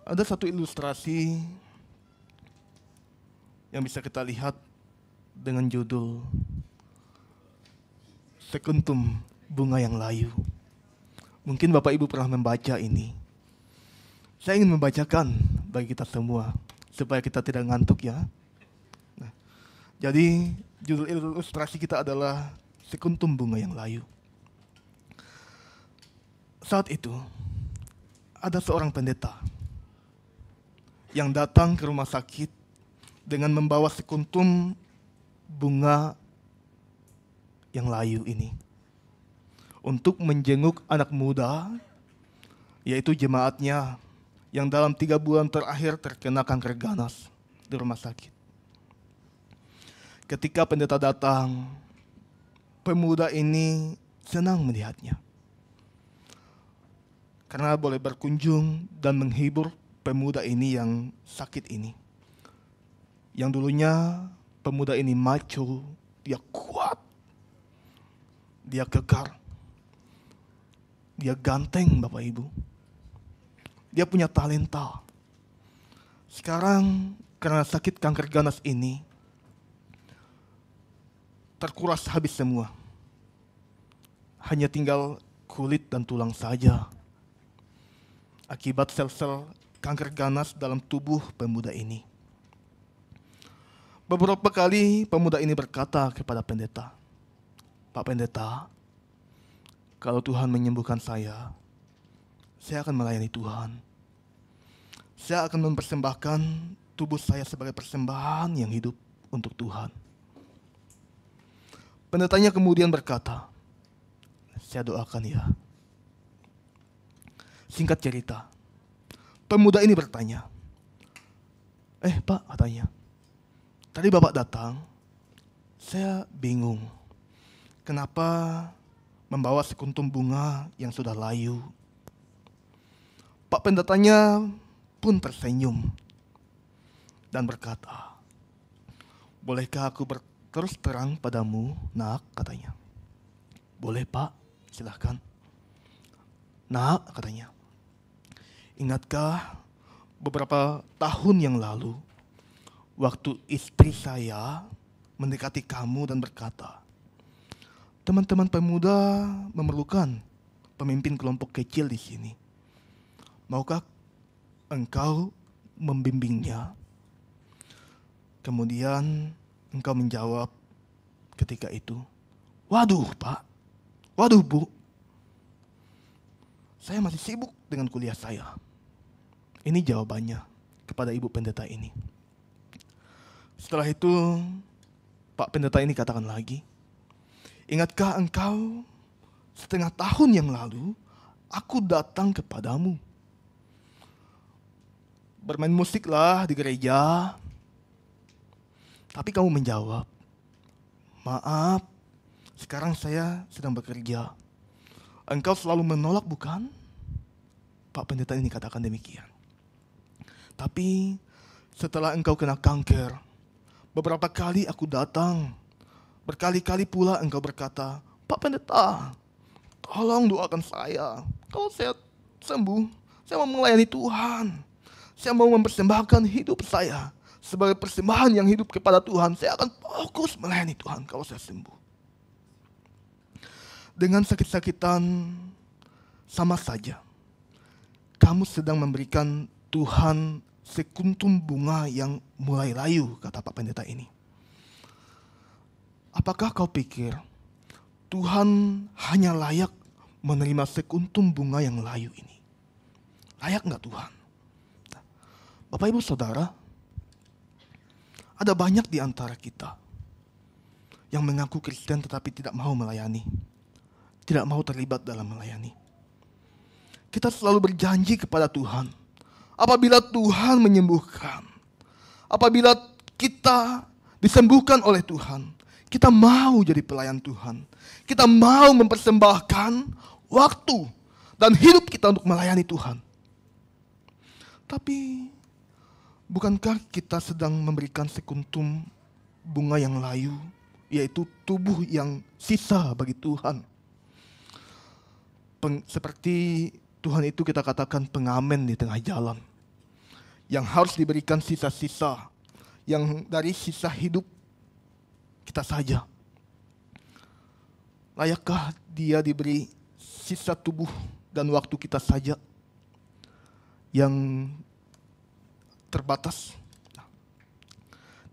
Ada satu ilustrasi yang bisa kita lihat dengan judul Sekuntum Bunga yang Layu. Mungkin Bapak Ibu pernah membaca ini. Saya ingin membacakan bagi kita semua, supaya kita tidak ngantuk ya. Nah, jadi judul ilustrasi kita adalah Sekuntum Bunga yang Layu. Saat itu, ada seorang pendeta yang datang ke rumah sakit dengan membawa sekuntum bunga yang layu ini untuk menjenguk anak muda, yaitu jemaatnya yang dalam 3 bulan terakhir terkena kanker ganas di rumah sakit. Ketika pendeta datang, pemuda ini senang melihatnya karena boleh berkunjung dan menghibur pemuda ini yang sakit ini. Yang dulunya pemuda ini macho, dia kuat, dia kekar, dia ganteng Bapak Ibu. Dia punya talenta. Sekarang karena sakit kanker ganas ini, terkuras habis semua. Hanya tinggal kulit dan tulang saja. Akibat sel-sel kanker ganas dalam tubuh pemuda ini. Beberapa kali pemuda ini berkata kepada pendeta, "Pak Pendeta, kalau Tuhan menyembuhkan saya akan melayani Tuhan. Saya akan mempersembahkan tubuh saya sebagai persembahan yang hidup untuk Tuhan." Pendetanya kemudian berkata, "Saya doakan ya." Singkat cerita, pemuda ini bertanya, Pak," katanya, "tadi Bapak datang, saya bingung. Kenapa membawa sekuntum bunga yang sudah layu?" Pak pendetanya pun tersenyum dan berkata, "Bolehkah aku berterus terang padamu, Nak?" katanya. "Boleh Pak, silahkan." "Nak," katanya, "ingatkah beberapa tahun yang lalu, waktu istri saya mendekati kamu dan berkata, 'Teman-teman pemuda memerlukan pemimpin kelompok kecil di sini. Maukah engkau membimbingnya?' Kemudian engkau menjawab ketika itu, 'Waduh Pak, waduh Bu, saya masih sibuk dengan kuliah saya.'" Ini jawabannya kepada ibu pendeta ini. Setelah itu, Pak pendeta ini katakan lagi, "Ingatkah engkau, 1/2 tahun yang lalu, aku datang kepadamu. Bermain musiklah di gereja. Tapi kamu menjawab, 'Maaf, sekarang saya sedang bekerja.' Engkau selalu menolak bukan?" Pak pendeta ini katakan demikian. "Tapi setelah engkau kena kanker, beberapa kali aku datang. Berkali-kali pula engkau berkata, 'Pak pendeta, tolong doakan saya. Kalau saya sembuh, saya mau melayani Tuhan. Saya mau mempersembahkan hidup saya sebagai persembahan yang hidup kepada Tuhan. Saya akan fokus melayani Tuhan kalau saya sembuh. Dengan sakit-sakitan sama saja. Kamu sedang memberikan Tuhan sekuntum bunga yang mulai layu, kata Pak Pendeta ini. Apakah kau pikir Tuhan hanya layak menerima sekuntum bunga yang layu ini? Layak nggak Tuhan? Bapak Ibu Saudara, ada banyak di antara kita yang mengaku Kristen tetapi tidak mau melayani, tidak mau terlibat dalam melayani. Kita selalu berjanji kepada Tuhan, apabila Tuhan menyembuhkan, apabila kita disembuhkan oleh Tuhan, kita mau jadi pelayan Tuhan. Kita mau mempersembahkan waktu dan hidup kita untuk melayani Tuhan. Tapi bukankah kita sedang memberikan sekuntum bunga yang layu, yaitu tubuh yang sisa bagi Tuhan? Seperti Tuhan itu kita katakan pengamen di tengah jalan, yang harus diberikan sisa-sisa, yang dari sisa hidup kita saja. Layakkah dia diberi sisa tubuh dan waktu kita saja yang terbatas?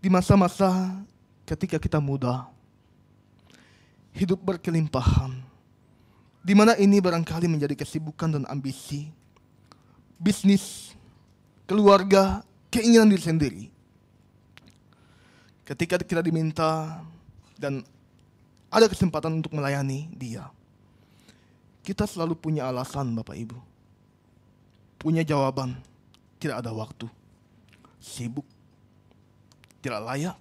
Di masa-masa ketika kita muda, hidup berkelimpahan, di mana ini barangkali menjadi kesibukan dan ambisi, bisnis, keluarga, keinginan diri sendiri. Ketika kita diminta dan ada kesempatan untuk melayani dia, kita selalu punya alasan, Bapak Ibu. Punya jawaban, tidak ada waktu, sibuk, tidak layak.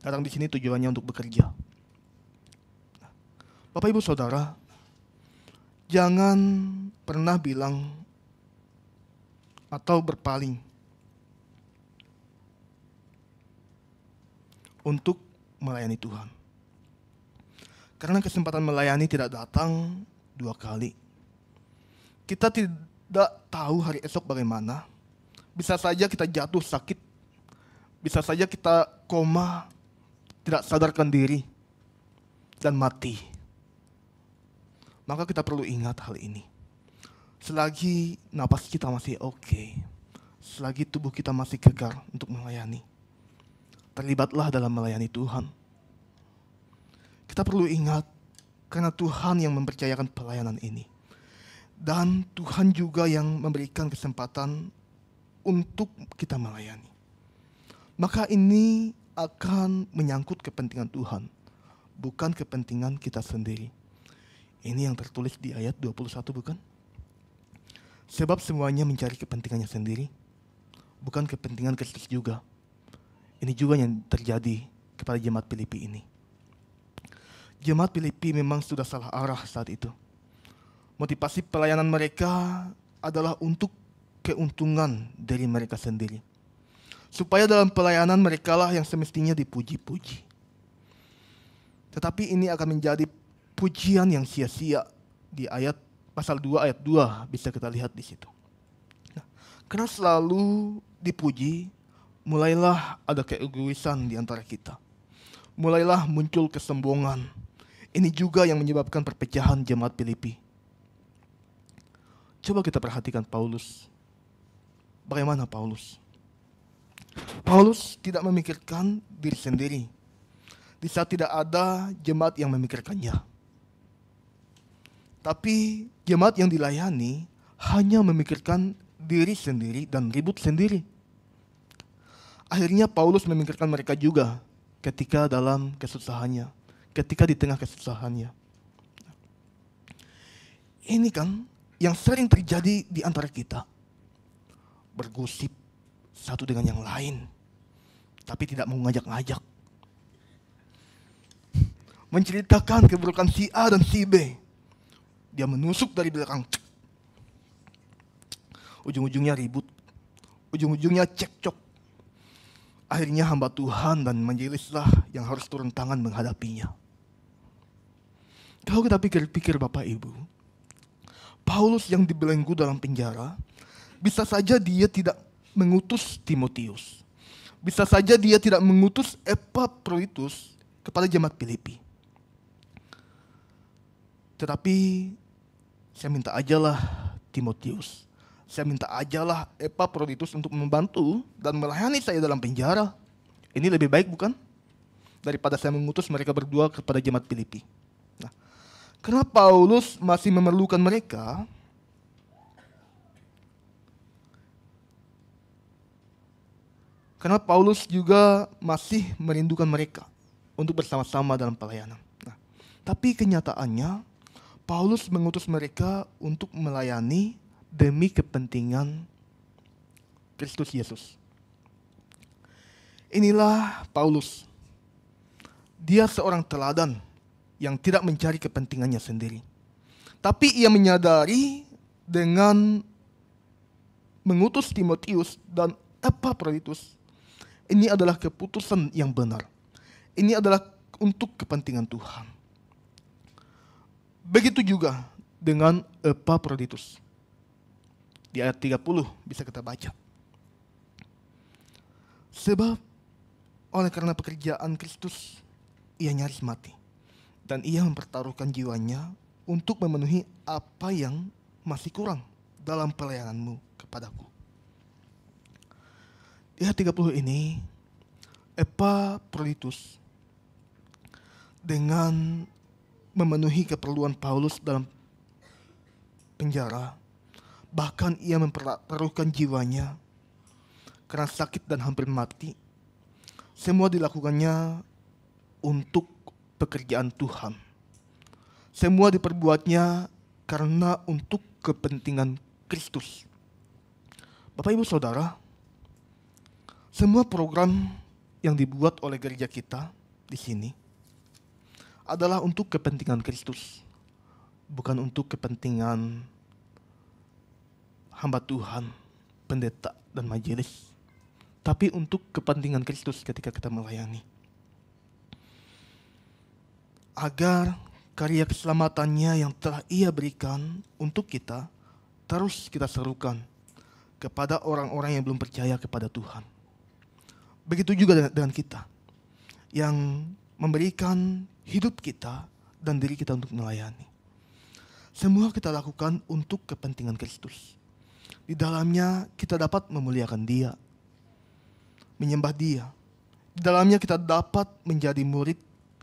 Kadang di sini tujuannya untuk bekerja. Bapak Ibu Saudara, jangan pernah bilang atau berpaling untuk melayani Tuhan. Karena kesempatan melayani tidak datang 2 kali. Kita tidak tahu hari esok bagaimana. Bisa saja kita jatuh sakit. Bisa saja kita koma, tidak sadarkan diri, dan mati. Maka kita perlu ingat hal ini. Selagi napas kita masih oke, selagi tubuh kita masih kekar untuk melayani, terlibatlah dalam melayani Tuhan. Kita perlu ingat, karena Tuhan yang mempercayakan pelayanan ini. Dan Tuhan juga yang memberikan kesempatan untuk kita melayani. Maka ini akan menyangkut kepentingan Tuhan, bukan kepentingan kita sendiri. Ini yang tertulis di ayat 21, bukan? Sebab semuanya mencari kepentingannya sendiri, bukan kepentingan Kristus juga. Ini juga yang terjadi kepada jemaat Filipi ini. Jemaat Filipi memang sudah salah arah saat itu. Motivasi pelayanan mereka adalah untuk keuntungan dari mereka sendiri. Supaya dalam pelayanan mereka lah yang semestinya dipuji-puji. Tetapi ini akan menjadi pujian yang sia-sia. Di pasal 2 ayat 2 bisa kita lihat di situ. Nah, karena selalu dipuji, mulailah ada keegoisan di antara kita. Mulailah muncul kesombongan. Ini juga yang menyebabkan perpecahan jemaat Filipi. Coba kita perhatikan Paulus. Bagaimana Paulus? Paulus tidak memikirkan diri sendiri. Di saat tidak ada jemaat yang memikirkannya. Tapi jemaat yang dilayani hanya memikirkan diri sendiri dan ribut sendiri. Akhirnya Paulus memikirkan mereka juga ketika dalam kesusahannya, ketika di tengah kesusahannya. Ini kan yang sering terjadi di antara kita. Bergosip satu dengan yang lain, tapi tidak mau ngajak-ngajak. Menceritakan keburukan si A dan si B. Dia menusuk dari belakang. Ujung-ujungnya ribut. Ujung-ujungnya cekcok. Akhirnya hamba Tuhan dan majelislah yang harus turun tangan menghadapinya. Kalau kita pikir-pikir Bapak Ibu, Paulus yang dibelenggu dalam penjara, bisa saja dia tidak mengutus Timotius. Bisa saja dia tidak mengutus Epaphroditus kepada jemaat Filipi. Tetapi saya minta ajalah Timotius, saya minta ajalah Epaphroditus untuk membantu dan melayani saya dalam penjara. Ini lebih baik bukan? Daripada saya mengutus mereka berdua kepada jemaat Filipi. Nah, karena Paulus masih memerlukan mereka, karena Paulus juga masih merindukan mereka untuk bersama-sama dalam pelayanan. Nah, tapi kenyataannya Paulus mengutus mereka untuk melayani demi kepentingan Kristus Yesus. Inilah Paulus. Dia seorang teladan yang tidak mencari kepentingannya sendiri. Tapi ia menyadari dengan mengutus Timotius dan Epaphroditus, ini adalah keputusan yang benar. Ini adalah untuk kepentingan Tuhan. Begitu juga dengan Epaphroditus. Di ayat 30 bisa kita baca. Sebab oleh karena pekerjaan Kristus, ia nyaris mati. Dan ia mempertaruhkan jiwanya untuk memenuhi apa yang masih kurang dalam pelayananmu kepadaku. Di ayat 30 ini, Epaphroditus dengan memenuhi keperluan Paulus dalam penjara, bahkan ia mempertaruhkan jiwanya karena sakit dan hampir mati. Semua dilakukannya untuk pekerjaan Tuhan. Semua diperbuatnya karena untuk kepentingan Kristus. Bapak Ibu Saudara, semua program yang dibuat oleh gereja kita di sini adalah untuk kepentingan Kristus, bukan untuk kepentingan hamba Tuhan, pendeta dan majelis, tapi untuk kepentingan Kristus ketika kita melayani. Agar karya keselamatannya yang telah ia berikan untuk kita terus kita serukan kepada orang-orang yang belum percaya kepada Tuhan. Begitu juga dengan kita yang memberikan hidup kita dan diri kita untuk melayani. Semua kita lakukan untuk kepentingan Kristus. Di dalamnya kita dapat memuliakan Dia, menyembah Dia. Di dalamnya kita dapat menjadi murid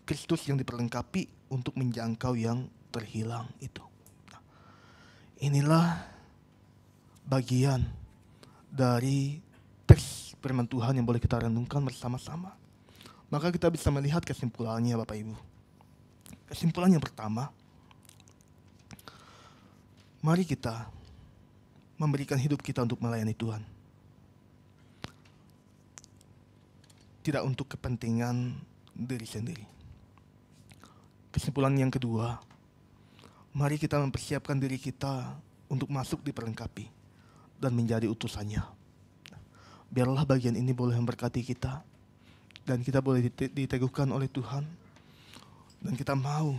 Kristus yang diperlengkapi untuk menjangkau yang terhilang itu. Nah, inilah bagian dari teks firman Tuhan yang boleh kita renungkan bersama-sama. Maka kita bisa melihat kesimpulannya Bapak Ibu. Kesimpulan yang pertama, mari kita memberikan hidup kita untuk melayani Tuhan. Tidak untuk kepentingan diri sendiri. Kesimpulan yang kedua, mari kita mempersiapkan diri kita untuk masuk diperlengkapi dan menjadi utusannya. Biarlah bagian ini boleh memberkati kita dan kita boleh diteguhkan oleh Tuhan dan kita mau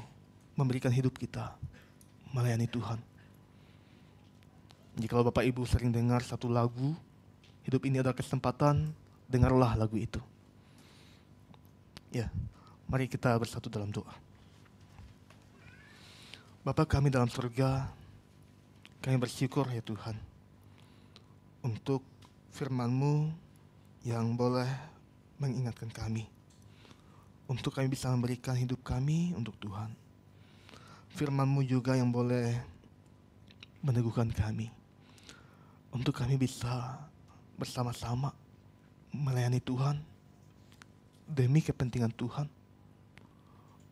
memberikan hidup kita melayani Tuhan. Jikalau Bapak Ibu sering dengar satu lagu, hidup ini adalah kesempatan, dengarlah lagu itu. Ya, mari kita bersatu dalam doa. Bapa kami dalam surga, kami bersyukur ya Tuhan untuk firman-Mu yang boleh mengingatkan kami, untuk kami bisa memberikan hidup kami untuk Tuhan. Firman-Mu juga yang boleh meneguhkan kami, untuk kami bisa bersama-sama melayani Tuhan demi kepentingan Tuhan,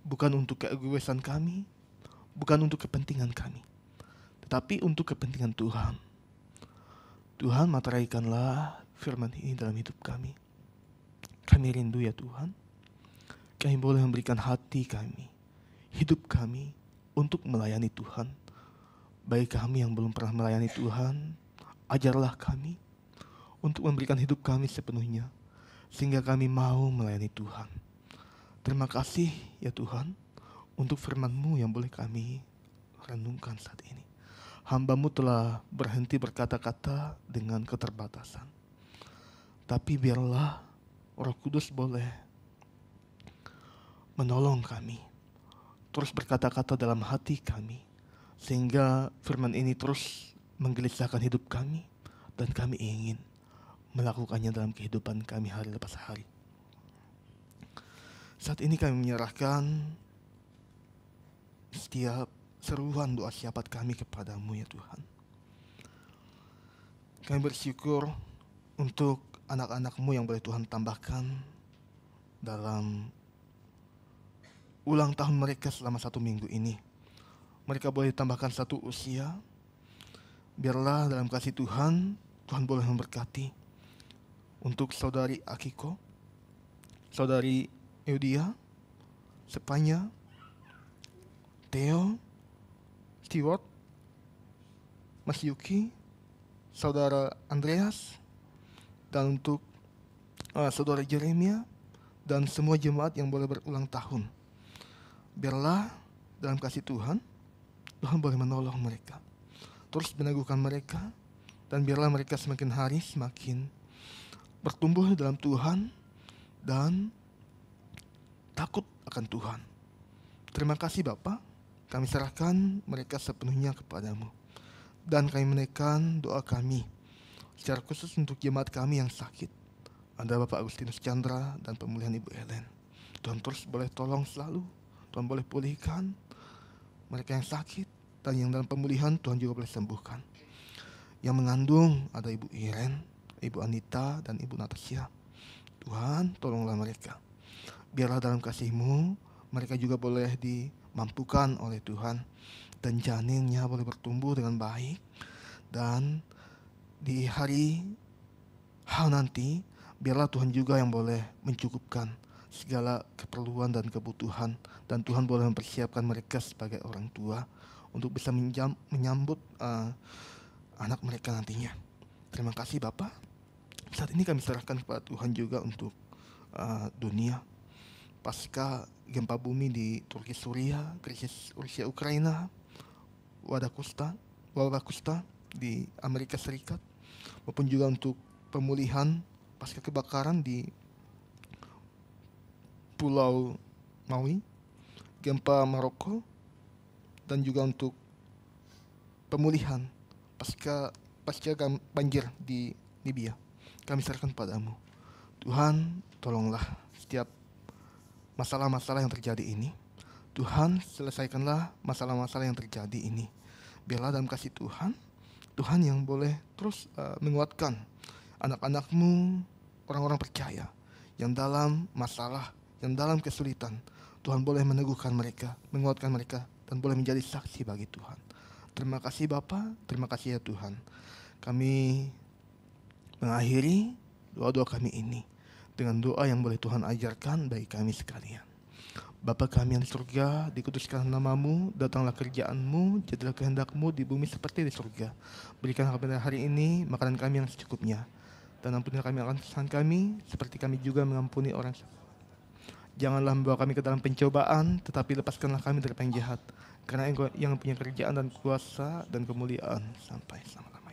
bukan untuk keegoisan kami, bukan untuk kepentingan kami, tetapi untuk kepentingan Tuhan. Tuhan, materaikanlah firman ini dalam hidup kami. Kami rindu ya Tuhan, kami boleh memberikan hati kami, hidup kami untuk melayani Tuhan. Baik kami yang belum pernah melayani Tuhan, ajarlah kami untuk memberikan hidup kami sepenuhnya, sehingga kami mau melayani Tuhan. Terima kasih ya Tuhan untuk firman-Mu yang boleh kami renungkan saat ini. Hamba-Mu telah berhenti berkata-kata dengan keterbatasan. Tapi biarlah Roh Kudus boleh menolong kami, terus berkata-kata dalam hati kami, sehingga firman ini terus menggelisahkan hidup kami, dan kami ingin melakukannya dalam kehidupan kami hari lepas hari. Saat ini kami menyerahkan setiap seruan doa syafaat kami kepadamu ya Tuhan. Kami bersyukur untuk anak-anak-Mu yang boleh Tuhan tambahkan dalam ulang tahun mereka selama 1 minggu ini. Mereka boleh tambahkan 1 usia. Biarlah dalam kasih Tuhan, Tuhan boleh memberkati untuk saudari Akiko, saudari Eudia, Sepanya, Theo, Stewart, Mas Yuki, saudara Andreas, dan untuk saudara Jeremia, dan semua jemaat yang boleh berulang tahun. Biarlah dalam kasih Tuhan, Tuhan boleh menolong mereka, terus meneguhkan mereka, dan biarlah mereka semakin hari semakin bertumbuh dalam Tuhan dan takut akan Tuhan. Terima kasih Bapa. Kami serahkan mereka sepenuhnya kepadamu. Dan kami menaikkan doa kami secara khusus untuk jemaat kami yang sakit. Ada Bapak Agustinus Chandra dan pemulihan Ibu Ellen. Tuhan terus boleh tolong selalu. Tuhan boleh pulihkan mereka yang sakit. Dan yang dalam pemulihan Tuhan juga boleh sembuhkan. Yang mengandung ada Ibu Iren, Ibu Anita, dan Ibu Natasha. Tuhan tolonglah mereka. Biarlah dalam kasih-Mu mereka juga boleh dimampukan oleh Tuhan, dan janinnya boleh bertumbuh dengan baik, dan di hari H nanti biarlah Tuhan juga yang boleh mencukupkan segala keperluan dan kebutuhan, dan Tuhan boleh mempersiapkan mereka sebagai orang tua untuk bisa menyambut anak mereka nantinya. Terima kasih Bapak. Saat ini kami serahkan kepada Tuhan juga untuk dunia pasca gempa bumi di Turki, Suria, krisis Rusia, Ukraina, wabah kusta di Amerika Serikat, maupun juga untuk pemulihan pasca kebakaran di Pulau Maui, gempa Maroko, dan juga untuk pemulihan pasca banjir di Libya. Kami serahkan padamu. Tuhan, tolonglah setiap masalah-masalah yang terjadi ini. Tuhan, selesaikanlah masalah-masalah yang terjadi ini. Biarlah dalam kasih Tuhan, Tuhan yang boleh terus menguatkan anak-anak-Mu, orang-orang percaya yang dalam masalah, yang dalam kesulitan. Tuhan boleh meneguhkan mereka, menguatkan mereka, dan boleh menjadi saksi bagi Tuhan. Terima kasih Bapa, terima kasih ya Tuhan. Kami mengakhiri doa-doa kami ini dengan doa yang boleh Tuhan ajarkan bagi kami sekalian. Bapa kami yang di surga, dikuduskan nama-Mu, datanglah kerjaan-Mu, jadilah kehendak-Mu di bumi seperti di surga. Berikan kepada hari ini makanan kami yang secukupnya, dan ampunilah kami akan kesalahan kami, seperti kami juga mengampuni orang. Janganlah membawa kami ke dalam pencobaan, tetapi lepaskanlah kami dari yang jahat. Karena Engkau yang punya kerjaan dan kuasa dan kemuliaan sampai selama-lamanya.